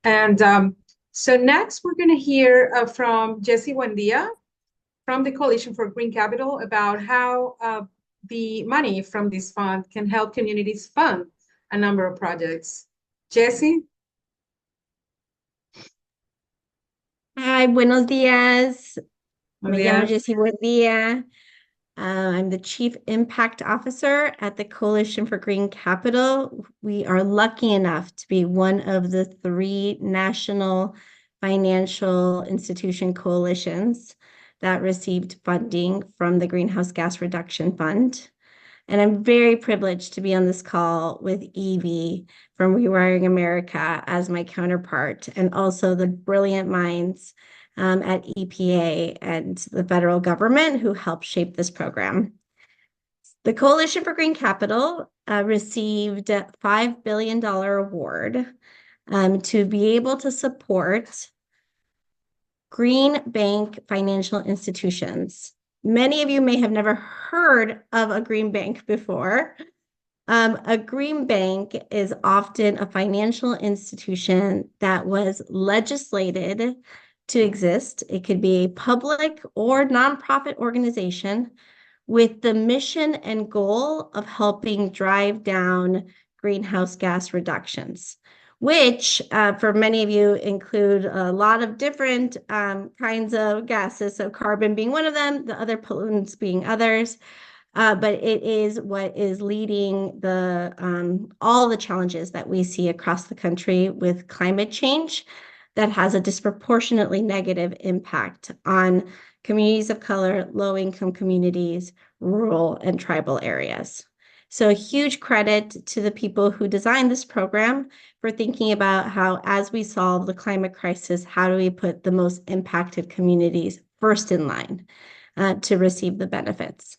And so next, we're going to hear from Jesse Buendia from the Coalition for Green Capital about how the money from this fund can help communities fund a number of projects. Jesse? Hi, buenos días. Buenos Me llamo días. Jessie Buendia. I'm the Chief Impact Officer at the Coalition for Green Capital. We are lucky enough to be one of the 3 national financial institution coalitions that received funding from the Greenhouse Gas Reduction Fund. And I'm very privileged to be on this call with Evie from Rewiring America as my counterpart, and also the brilliant minds at EPA and the federal government who helped shape this program. The Coalition for Green Capital received a $5 billion award to be able to support green bank financial institutions. Many of you may have never heard of a green bank before. A green bank is often a financial institution that was legislated to exist. It could be a public or nonprofit organization with the mission and goal of helping drive down greenhouse gas reductions, which for many of you include a lot of different kinds of gases, so carbon being one of them, the other pollutants being others. But it is what is leading all the challenges that we see across the country with climate change that has a disproportionately negative impact on communities of color, low-income communities, rural and tribal areas. So a huge credit to the people who designed this program for thinking about how, as we solve the climate crisis, how do we put the most impacted communities first in line to receive the benefits.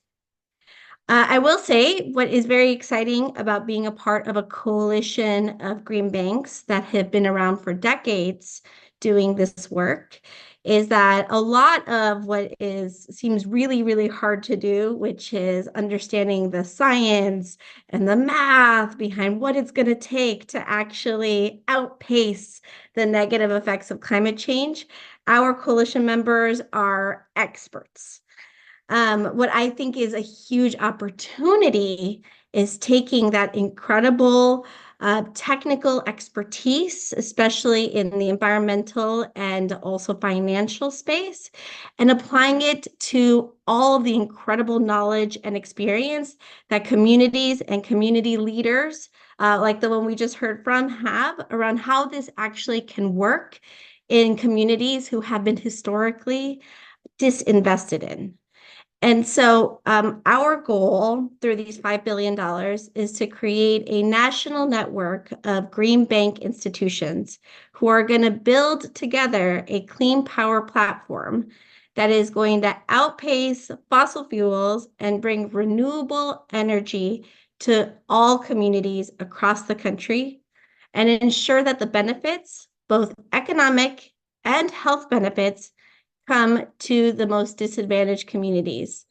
I will say what is very exciting about being a part of a coalition of green banks that have been around for decades doing this work is that a lot of what seems really, really hard to do, which is understanding the science and the math behind what it's going to take to actually outpace the negative effects of climate change, our coalition members are experts. What I think is a huge opportunity is taking that incredible technical expertise, especially in the environmental and also financial space, and applying it to all of the incredible knowledge and experience that communities and community leaders, like the one we just heard from, have around how this actually can work in communities who have been historically disinvested in. And so our goal through these $5 billion is to create a national network of green bank institutions who are going to build together a clean power platform that is going to outpace fossil fuels and bring renewable energy to all communities across the country and ensure that the benefits, both economic and health benefits, come to the most disadvantaged communities.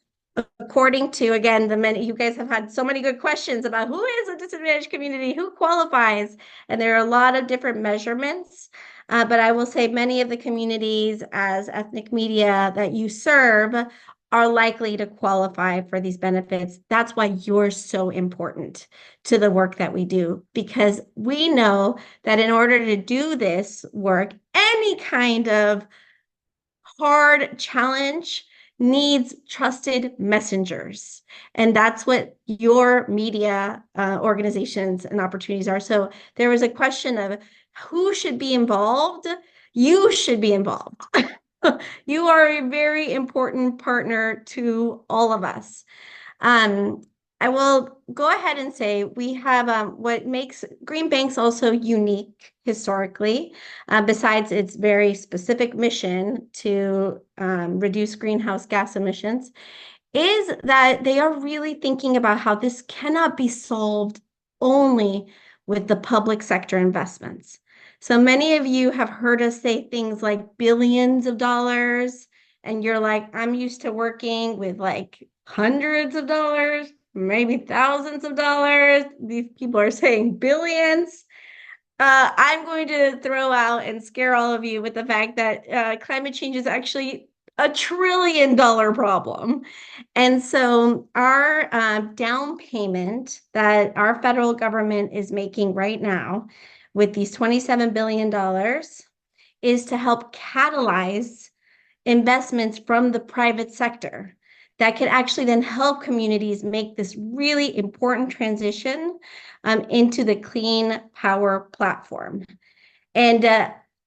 According to, again, you guys have had so many good questions about who is a disadvantaged community, who qualifies, and there are a lot of different measurements. But I will say many of the communities as ethnic media that you serve are likely to qualify for these benefits. That's why you're so important to the work that we do, because we know that in order to do this work, any kind of hard challenge needs trusted messengers. And that's what your media organizations and opportunities are. So there was a question of who should be involved. You should be involved. You are a very important partner to all of us. I will go ahead and say we have what makes Green Banks also unique historically, besides its very specific mission to reduce greenhouse gas emissions, is that they are really thinking about how this cannot be solved only with the public sector investments. So many of you have heard us say things like billions of dollars, and you're like, I'm used to working with like hundreds of dollars, maybe thousands of dollars. These people are saying billions. I'm going to throw out and scare all of you with the fact that climate change is actually $1 trillion problem. And so our down payment that our federal government is making right now with these $27 billion is to help catalyze investments from the private sector that could actually then help communities make this really important transition into the clean power platform. And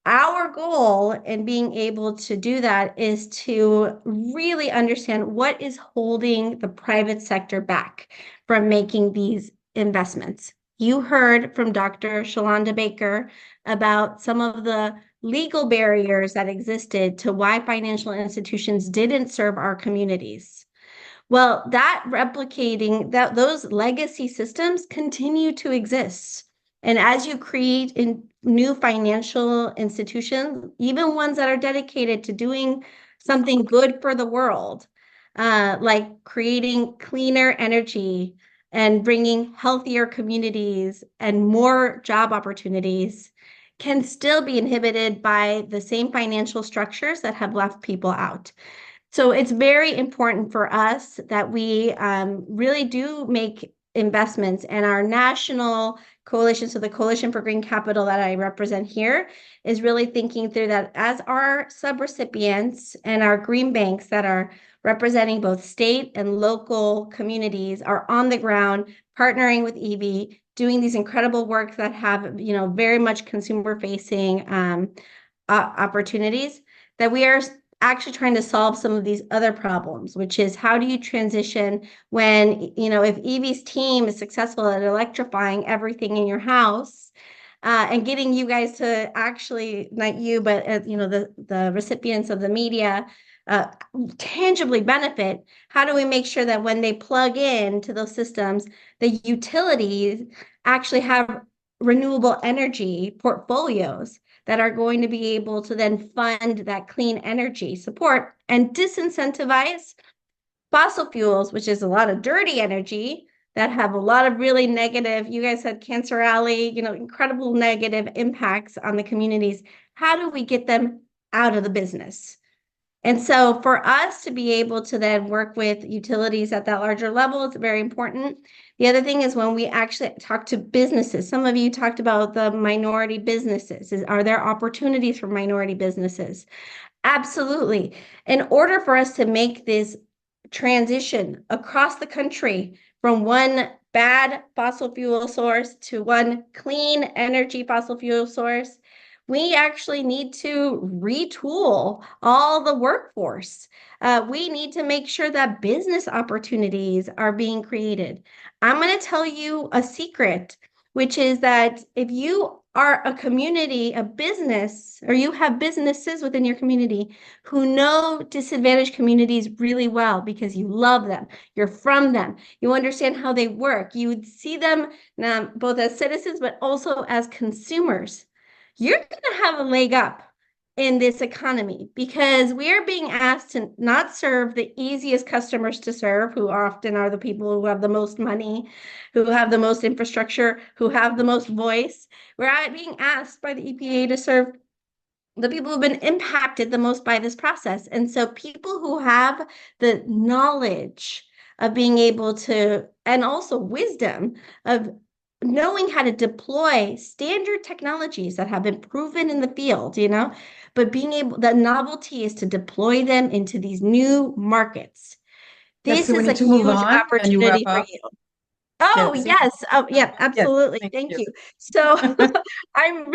our goal in being able to do that is to really understand what is holding the private sector back from making these investments. You heard from Dr. Shalonda Baker about some of the legal barriers that existed to why financial institutions didn't serve our communities. Well, those legacy systems continue to exist. And as you create new financial institutions, even ones that are dedicated to doing something good for the world, like creating cleaner energy and bringing healthier communities and more job opportunities, can still be inhibited by the same financial structures that have left people out. So it's very important for us that we really do make investments, and our national coalition, so the Coalition for Green Capital that I represent here, is really thinking through that as our subrecipients and our green banks that are representing both state and local communities are on the ground, partnering with EV, doing these incredible work that have, very much consumer-facing opportunities, that we are actually trying to solve some of these other problems, which is how do you transition when, if EV's team is successful at electrifying everything in your house and getting you guys to actually, not you, but, the recipients of the media tangibly benefit, how do we make sure that when they plug in to those systems, the utilities actually have renewable energy portfolios that are going to be able to then fund that clean energy support and disincentivize fossil fuels, which is a lot of dirty energy that have a lot of really negative, you guys had Cancer Alley, incredible negative impacts on the communities. How do we get them out of the business? And so for us to be able to then work with utilities at that larger level, it's very important. The other thing is when we actually talk to businesses, some of you talked about the minority businesses. Are there opportunities for minority businesses? Absolutely. In order for us to make this transition across the country from one bad fossil fuel source to one clean energy fossil fuel source, we actually need to retool all the workforce. We need to make sure that business opportunities are being created. I'm going to tell you a secret, which is that if you are a community, a business, or you have businesses within your community who know disadvantaged communities really well because you love them, you're from them, you understand how they work, you would see them both as citizens but also as consumers, you're going to have a leg up in this economy because we are being asked to not serve the easiest customers to serve, who often are the people who have the most money, who have the most infrastructure, who have the most voice. We're being asked by the EPA to serve the people who've been impacted the most by this process. And so people who have the knowledge of being able to, and also wisdom of knowing how to deploy standard technologies that have been proven in the field, but being able, the novelty is to deploy them into these new markets. This is a huge opportunity for you. Oh, yes. Oh, yeah, absolutely. Yes, thank you. So I'm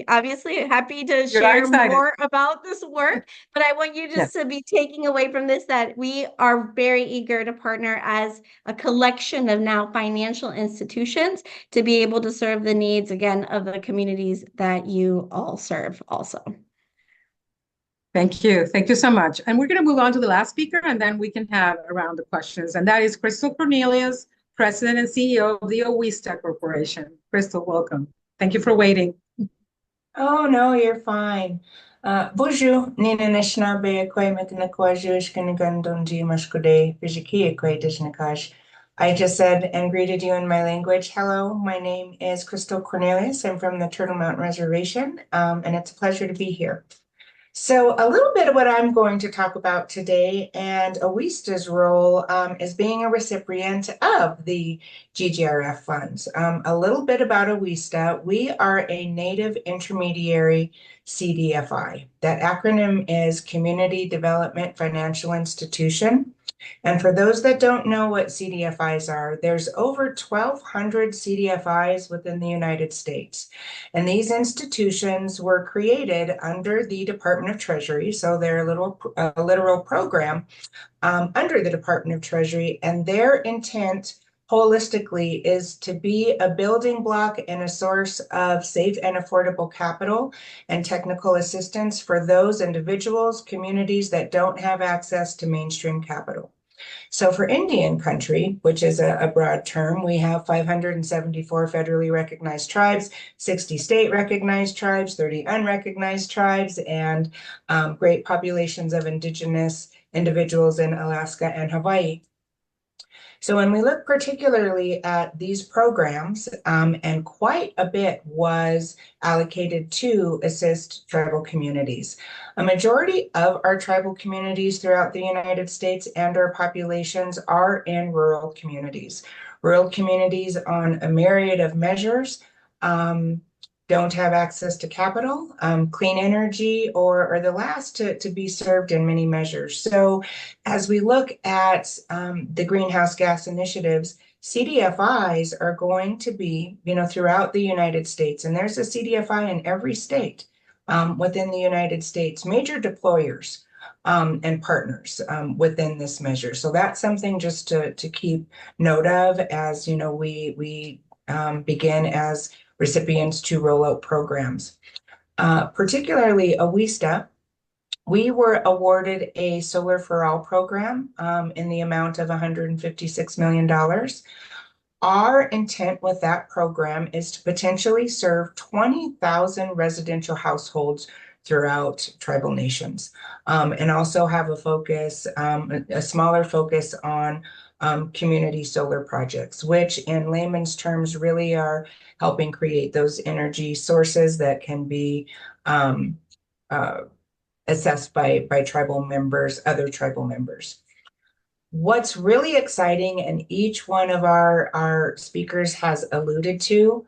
obviously happy to share more about this work, but I want you just to be taking away from this that we are very eager to partner as a collection of now financial institutions to be able to serve the needs, again, of the communities that you all serve also. Thank you. Thank you so much. And we're going to move on to the last speaker, and then we can have a round of questions. And that is Crystal Cornelius, President and CEO of the Owista Corporation. Crystal, welcome. Thank you for waiting. Oh, no, you're fine. Bonjour, Nina Nishna Beakwe Mekanakwajush Kanagandunji Mashkude, Vijiki Ekwe Dijnakash. I just said and greeted you in my language. Hello, my name is Crystal Cornelius. I'm from the Turtle Mountain Reservation, and it's a pleasure to be here. So a little bit of what I'm going to talk about today and Owista's role is being a recipient of the GGRF funds. A little bit about Owista. We are a native intermediary CDFI. That acronym is Community Development Financial Institution. And for those that don't know what CDFIs are, there's over 1,200 CDFIs within the United States. And these institutions were created under the Department of Treasury, so they're a literal program under the Department of Treasury, and their intent holistically is to be a building block and a source of safe and affordable capital and technical assistance for those individuals, communities that don't have access to mainstream capital. So for Indian country, which is a broad term, we have 574 federally recognized tribes, 60 state recognized tribes, 30 unrecognized tribes, and great populations of indigenous individuals in Alaska and Hawaii. So when we look particularly at these programs, and quite a bit was allocated to assist tribal communities. A majority of our tribal communities throughout the United States and our populations are in rural communities. Rural communities on a myriad of measures don't have access to capital, clean energy, or are the last to be served in many measures. So as we look at the greenhouse gas initiatives, CDFIs are going to be, throughout the United States, and there's a CDFI in every state within the United States, major deployers and partners within this measure. So that's something just to keep note of as, we begin as recipients to roll out programs. Particularly Owista, we were awarded a Solar for All program in the amount of $156 million. Our intent with that program is to potentially serve 20,000 residential households throughout tribal nations, and also have a focus, a smaller focus on community solar projects, which in layman's terms really are helping create those energy sources that can be assessed by tribal members, other tribal members. What's really exciting, and each one of our speakers has alluded to,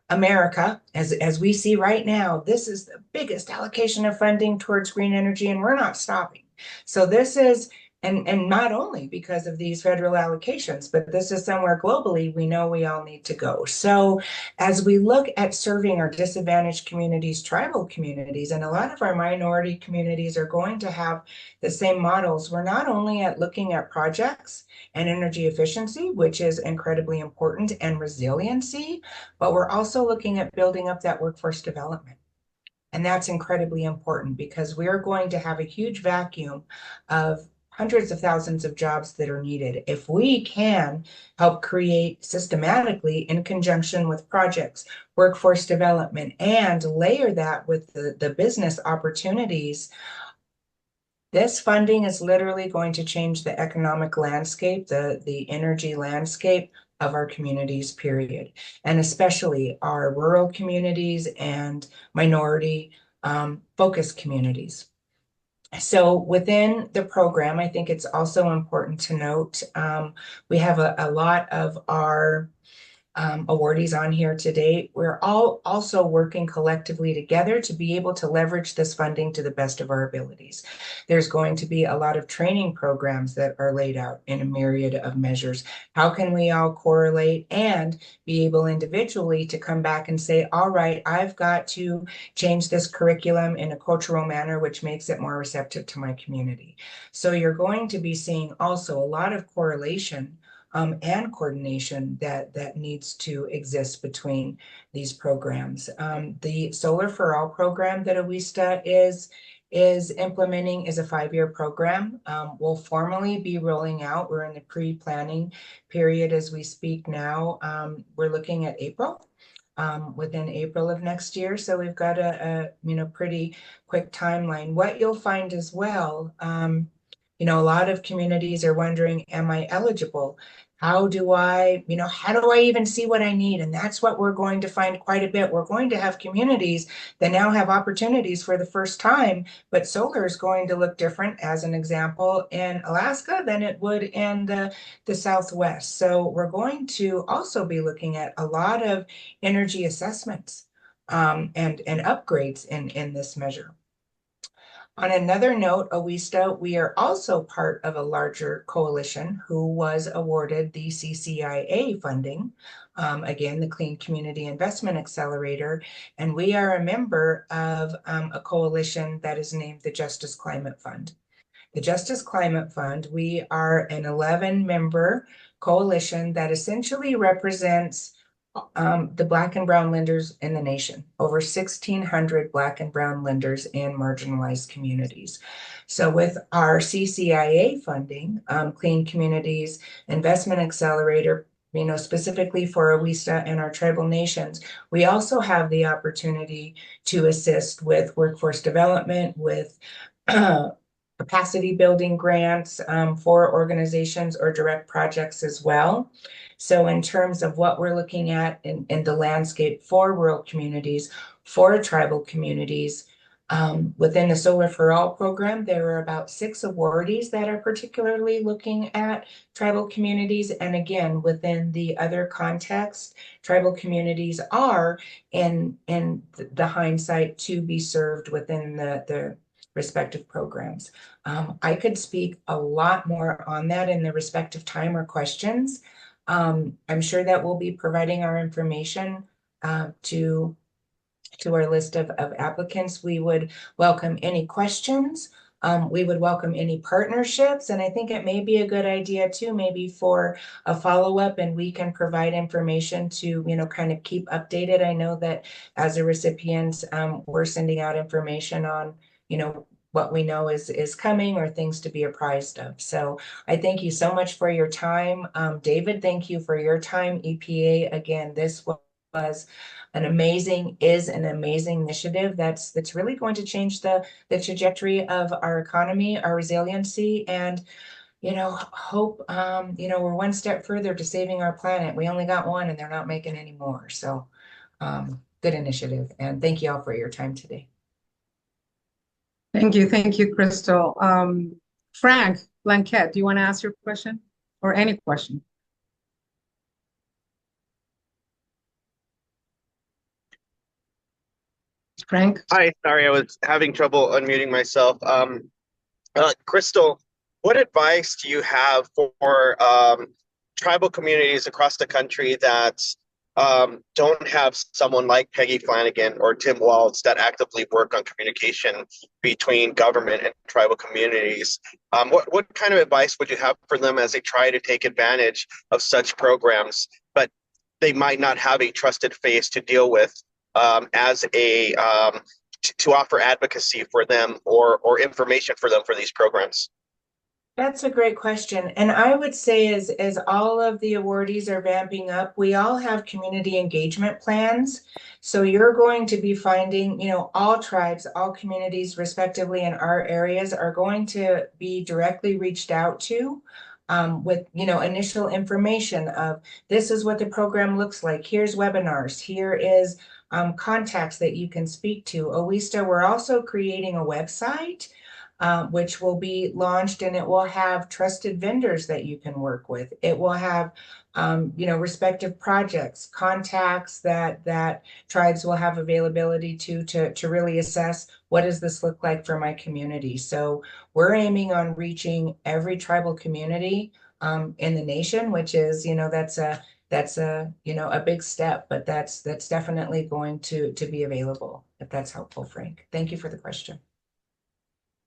America, as we see right now, this is the biggest allocation of funding towards green energy, and we're not stopping. So this is And not only because of these federal allocations, but this is somewhere globally we know we all need to go. So as we look at serving our disadvantaged communities, tribal communities, and a lot of our minority communities are going to have the same models, we're not only at looking at projects and energy efficiency, which is incredibly important, and resiliency, but we're also looking at building up that workforce development. And that's incredibly important because we are going to have a huge vacuum of hundreds of thousands of jobs that are needed. If we can help create systematically in conjunction with projects, workforce development, and layer that with the business opportunities, this funding is literally going to change the economic landscape, the energy landscape of our communities, period. And especially our rural communities and minority focused communities. So within the program, I think it's also important to note, we have a lot of our awardees on here today. We're all also working collectively together to be able to leverage this funding to the best of our abilities. There's going to be a lot of training programs that are laid out in a myriad of measures. How can we all correlate and be able individually to come back and say, all right, I've got to change this curriculum in a cultural manner, which makes it more receptive to my community. So you're going to be seeing also a lot of correlation and coordination that needs to exist between these programs. The Solar for All program that AWISTA is implementing is a 5-year program. We'll formally be rolling out. We're in the pre-planning period as we speak now. We're looking at April. Within April of next year. So we've got a pretty quick timeline. What you'll find as well, a lot of communities are wondering, am I eligible? How do I even see what I need? And that's what we're going to find quite a bit. We're going to have communities that now have opportunities for the first time, but solar is going to look different, as an example, in Alaska than it would in the Southwest. So we're going to also be looking at a lot of energy assessments and upgrades in this measure. On another note, AWISTA, we are also part of a larger coalition who was awarded the CCIA funding, again, the Clean Community Investment Accelerator, and we are a member of a coalition that is named the Justice Climate Fund. The Justice Climate Fund, we are an 11-member coalition that essentially represents the Black and Brown lenders in the nation, over 1,600 Black and Brown lenders in marginalized communities. So with our CCIA funding, Clean Communities Investment Accelerator, specifically for AWISTA and our tribal nations, we also have the opportunity to assist with workforce development, with capacity building grants for organizations or direct projects as well. So in terms of what we're looking at in the landscape for rural communities, for tribal communities, within the Solar for All program, there are about 6 awardees that are particularly looking at tribal communities. And again, within the other context, tribal communities are in the hindsight to be served within the respective programs. I could speak a lot more on that in the respective time or questions. I'm sure that we'll be providing our information to our list of applicants. We would welcome any questions. We would welcome any partnerships. And I think it may be a good idea too, maybe for a follow-up, and we can provide information to, kind of keep updated. I know that as a recipient, we're sending out information on, what we know is coming or things to be apprised of. So I thank you so much for your time. David, thank you for your time. EPA, again, this was an amazing initiative that's really going to change the trajectory of our economy, our resiliency, and hope we're one step further to saving our planet. We only got one and they're not making any more. So good initiative, and thank you all for your time today. Thank you, Crystal. Frank Blanquette, do you want to ask your question or any question? Frank? Hi, sorry, I was having trouble unmuting myself. Crystal, what advice do you have for tribal communities across the country that don't have someone like Peggy Flanagan or Tim Waltz that actively work on communication between government and tribal communities? What kind of advice would you have for them as they try to take advantage of such programs, but they might not have a trusted face to deal with as a to offer advocacy for them or information for them for these programs? That's a great question. And I would say as all of the awardees are vamping up, we all have community engagement plans. So you're going to be finding, all tribes, all communities respectively in our areas are going to be directly reached out to with, initial information of this is what the program looks like. Here's webinars. Here is contacts that you can speak to. OWISTA, we're also creating a website which will be launched, and it will have trusted vendors that you can work with. It will have, respective projects, contacts that tribes will have availability to really assess what does this look like for my community. So we're aiming on reaching every tribal community in the nation, which is, that's a big step, but that's definitely going to be available, if that's helpful, Frank. Thank you for the question.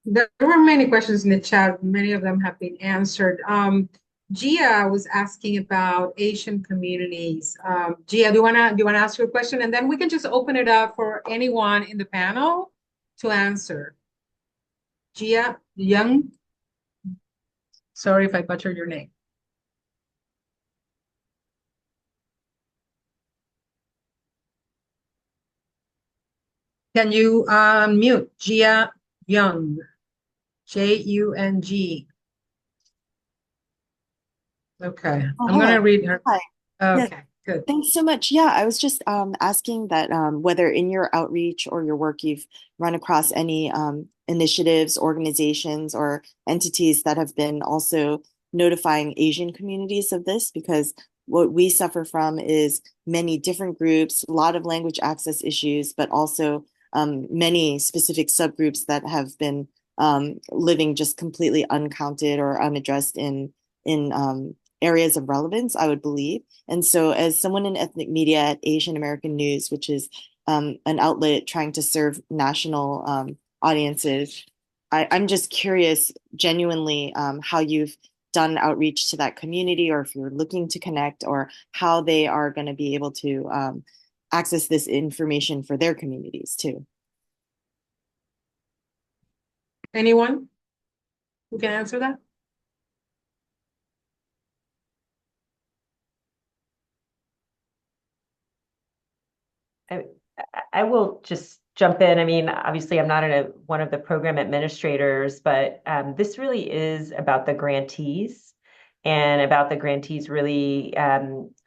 There were many questions in the chat. Many of them have been answered. Gia was asking about Asian communities. Gia, do you wanna ask your question, and then we can just open it up for anyone in the panel to answer. Gia Young. Sorry if I butchered your name. Can you mute Gia Young? Jung. Okay, I'm gonna read her. Hi. Okay, Yes. good. Thanks so much. Yeah, I was just asking that whether in your outreach or your work you've run across any initiatives, organizations, or entities that have been also notifying Asian communities of this, because what we suffer from is many different groups, a lot of language access issues, but also many specific subgroups that have been living just completely uncounted or unaddressed in areas of relevance, I would believe. And so as someone in ethnic media at Asian American News, which is an outlet trying to serve national audiences, I'm just curious genuinely how you've done outreach to that community, or if you're looking to connect, or how they are going to be able to access this information for their communities too. Anyone who can answer that? I will just jump in. I mean, obviously, I'm not one of the program administrators, but this really is about the grantees and about the grantees really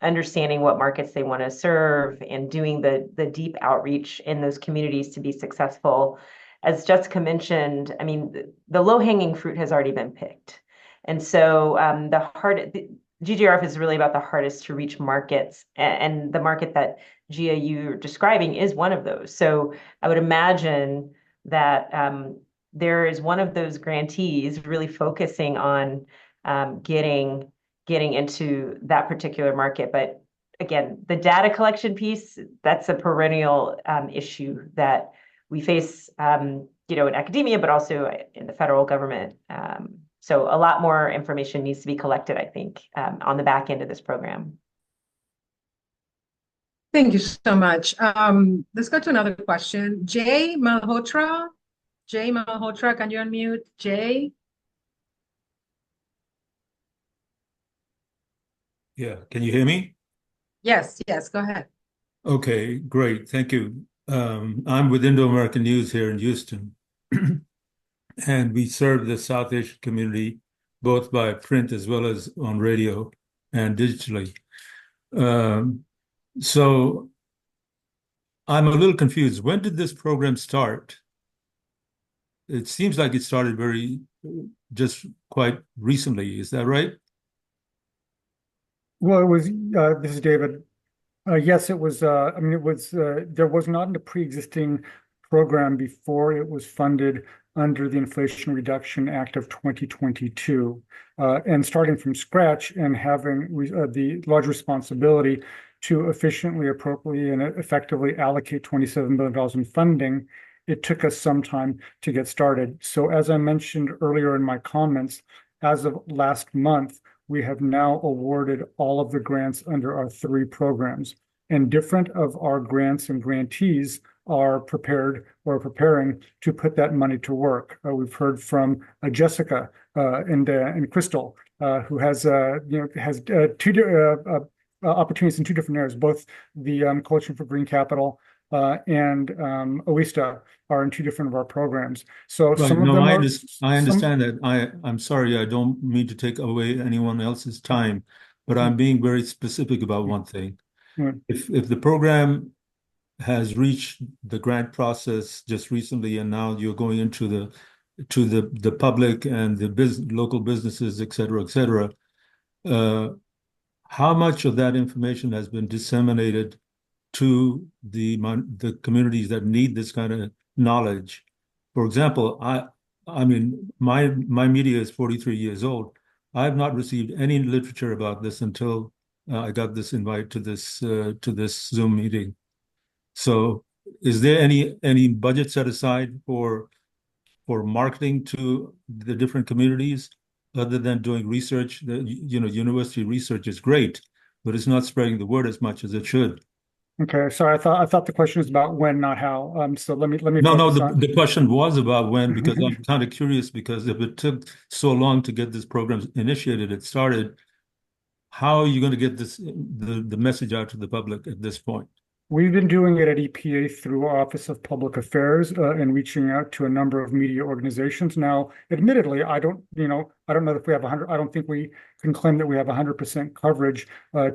understanding what markets they want to serve and doing the deep outreach in those communities to be successful. As Jessica mentioned, I mean, the low-hanging fruit has already been picked. And so the GGRF is really about the hardest to reach markets, and the market that Gia, you're describing is one of those. So I would imagine that there is one of those grantees really focusing on getting into that particular market. But again, the data collection piece, that's a perennial issue that we face, in academia, but also in the federal government. So a lot more information needs to be collected, I think, on the back end of this program. Thank you so much. Let's go to another question. Jay Malhotra. Jay Malhotra, can you unmute? Jay? Yeah, can you hear me? Yes, go ahead. Okay, great, thank you. I'm with Indo-American News here in Houston, and we serve the South Asian community both by print as well as on radio and digitally. So I'm a little confused. When did this program start? It seems like it started just quite recently. Is that right? Well, it was, this is David. Yes, it was, there was not a pre-existing program before it was funded under the Inflation Reduction Act of 2022. And starting from scratch and having the large responsibility to efficiently, appropriately, and effectively allocate $27 billion in funding, it took us some time to get started. So as I mentioned earlier in my comments, as of last month, we have now awarded all of the grants under our 3 programs. And different of our grants and grantees are prepared or preparing to put that money to work. We've heard from Jessica and Crystal, who has two opportunities in 2 different areas. Both the Coalition for Green Capital and OISTA are in 2 different of our programs. So right. some of no, them I understand that. I'm sorry, I don't mean to take away anyone else's time, but I'm being very specific about one thing. If the program has reached the grant process just recently, and now you're going into the public and the local businesses, et cetera, how much of that information has been disseminated to the communities that need this kind of knowledge? For example, I mean, my media is 43 years old. I have not received any literature about this until I got this invite to this Zoom meeting. So, is there any budget set aside for marketing to the different communities, other than doing research? University research is great, but it's not spreading the word as much as it should. Okay, sorry, I thought the question was about when, not how. So let me No, focus on. the question was about when, because I'm kind of curious, because if it took so long to get this program initiated, it started, how are you going to get the message out to the public at this point? We've been doing it at EPA through our Office of Public Affairs and reaching out to a number of media organizations. Now, admittedly, I don't know if we have 100. I don't think we can claim that we have 100% coverage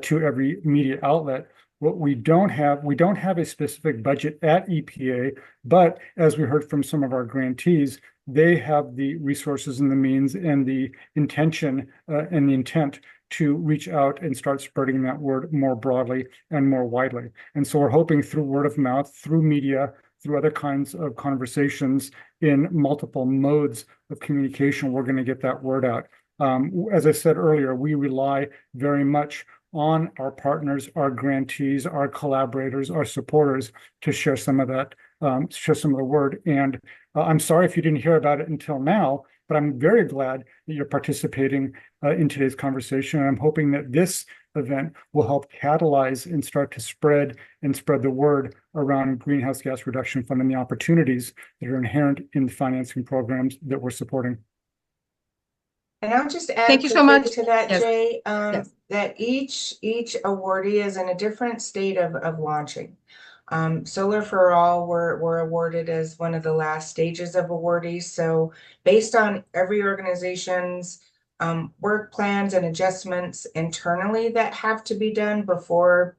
to every media outlet. What we don't have a specific budget at EPA, but as we heard from some of our grantees, they have the resources and the means and the intention and the intent to reach out and start spreading that word more broadly and more widely. And so we're hoping through word of mouth, through media, through other kinds of conversations in multiple modes of communication, we're going to get that word out. As I said earlier, we rely very much on our partners, our grantees, our collaborators, our supporters to share some of that, share some of the word. And I'm sorry if you didn't hear about it until now, but I'm very glad that you're participating in today's conversation. And I'm hoping that this event will help catalyze and start to spread the word around Greenhouse Gas Reduction Fund and the opportunities that are inherent in the financing programs that we're supporting. And I'll just add Thank you so much to that, yes. Jay, Yes. that each awardee is in a different state of launching. Solar for All were awarded as one of the last stages of awardees. So based on every organization's work plans and adjustments internally that have to be done before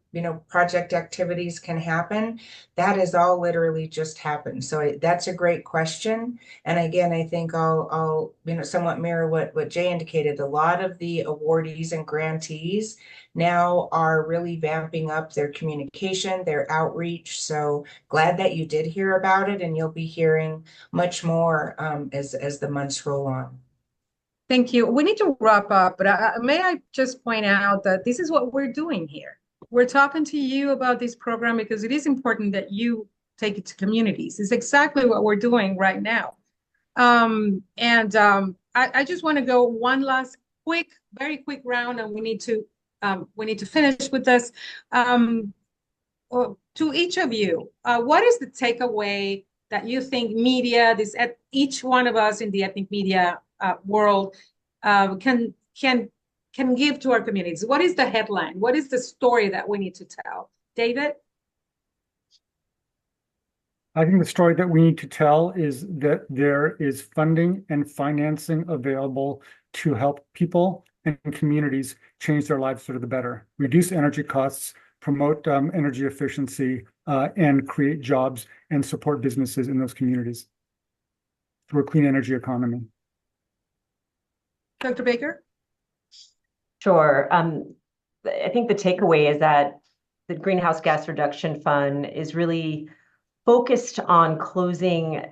project activities can happen, that is all literally just happened. So that's a great question. And again, I think I'll somewhat mirror what Jay indicated. A lot of the awardees and grantees now are really vamping up their communication, their outreach. So glad that you did hear about it, and you'll be hearing much more as the months roll on. Thank you. We need to wrap up, but may I just point out that this is what we're doing here. We're talking to you about this program because it is important that you take it to communities. It's exactly what we're doing right now. I just want to go one last very quick round, and we need to finish with this. To each of you, what is the takeaway that you think media, each one of us in the ethnic media world can give to our communities? What is the headline? What is the story that we need to tell? David? I think the story that we need to tell is that there is funding and financing available to help people and communities change their lives for the better, reduce energy costs, promote energy efficiency, and create jobs and support businesses in those communities through a clean energy economy. Dr. Baker? Sure. I think the takeaway is that the Greenhouse Gas Reduction Fund is really focused on closing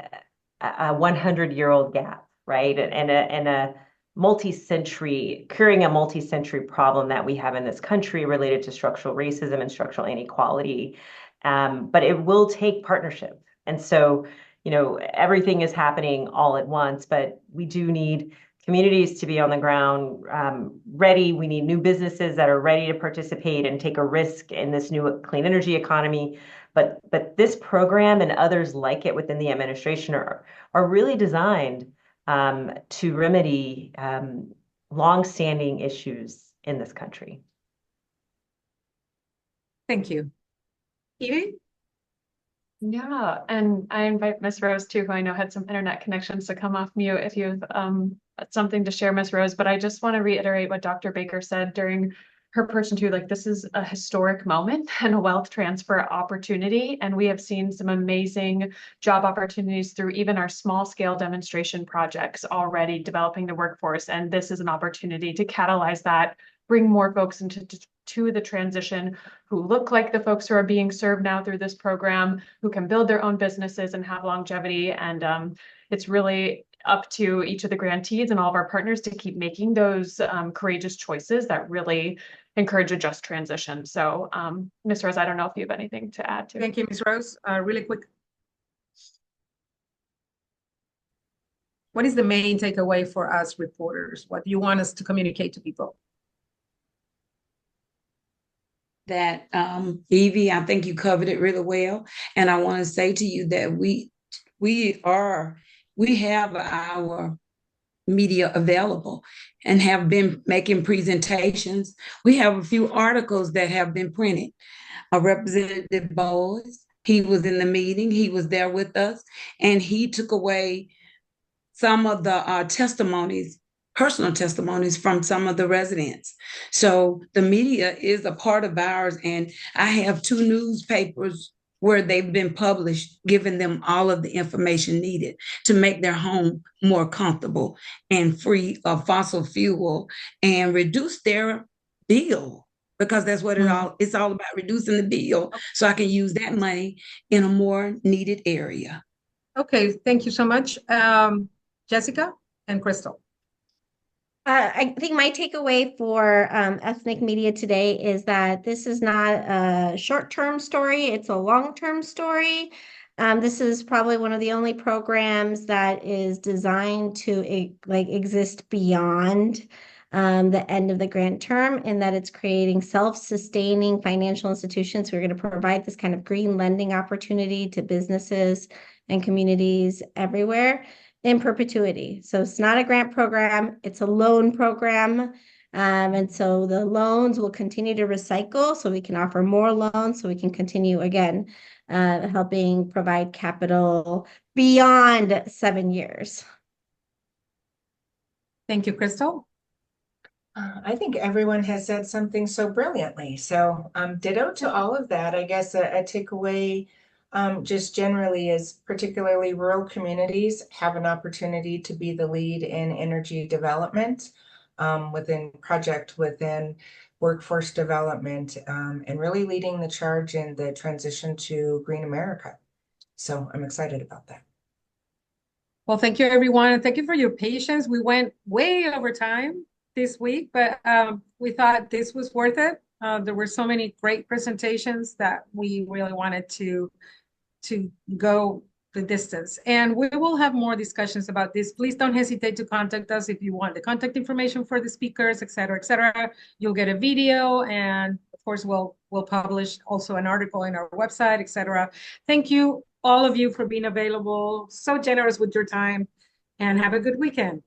a 100-year-old gap, right? And a multi-century, curing a multi-century problem that we have in this country related to structural racism and structural inequality. But it will take partnership. And so, everything is happening all at once, but we do need communities to be on the ground ready. We need new businesses that are ready to participate and take a risk in this new clean energy economy. But this program and others like it within the administration are really designed to remedy longstanding issues in this country. Thank you. Evie? Yeah, and I invite Miss Rose too, who I know had some internet connections, to come off mute if you have something to share, Miss Rose. But I just want to reiterate what Dr. Baker said during her portion too. Like, this is a historic moment and a wealth transfer opportunity, and we have seen some amazing job opportunities through even our small scale demonstration projects already developing the workforce. And this is an opportunity to catalyze that, bring more folks into the transition who look like the folks who are being served now through this program, who can build their own businesses and have longevity. And it's really up to each of the grantees and all of our partners to keep making those courageous choices that really encourage a just transition. So, Ms. Rose, I don't know if you have anything to add to. Thank you, Ms. Rose. Really quick. What is the main takeaway for us reporters? What do you want us to communicate to people? That Evie, I think you covered it really well. And I want to say to you that we have our media available and have been making presentations. We have a few articles that have been printed. Representative Bowles, he was in the meeting, he was there with us, and he took away some of the testimonies, personal testimonies from some of the residents. So the media is a part of ours, and I have 2 newspapers where they've been published, giving them all of the information needed to make their home more comfortable and free of fossil fuel and reduce their bill, because that's what it's all about, reducing the bill, so I can use that money in a more needed area. Okay, thank you so much. Jessica and Crystal. I think my takeaway for ethnic media today is that this is not a short-term story, it's a long-term story. This is probably one of the only programs that is designed to exist beyond the end of the grant term, in that it's creating self-sustaining financial institutions who are going to provide this kind of green lending opportunity to businesses and communities everywhere in perpetuity. So it's not a grant program, it's a loan program. And so the loans will continue to recycle, so we can offer more loans, so we can continue, again, helping provide capital beyond 7 years. Thank you, Crystal. I think everyone has said something so brilliantly. So ditto to all of that. I guess a takeaway just generally is, particularly rural communities have an opportunity to be the lead in energy development within workforce development, and really leading the charge in the transition to green America. So I'm excited about that. Well, thank you, everyone. And thank you for your patience. We went way over time this week, but we thought this was worth it. There were so many great presentations that we really wanted to go the distance. And we will have more discussions about this. Please don't hesitate to contact us if you want the contact information for the speakers, et cetera, et cetera. You'll get a video, and of course, we'll publish also an article in our website, et cetera. Thank you, all of you, for being available, so generous with your time, and have a good weekend.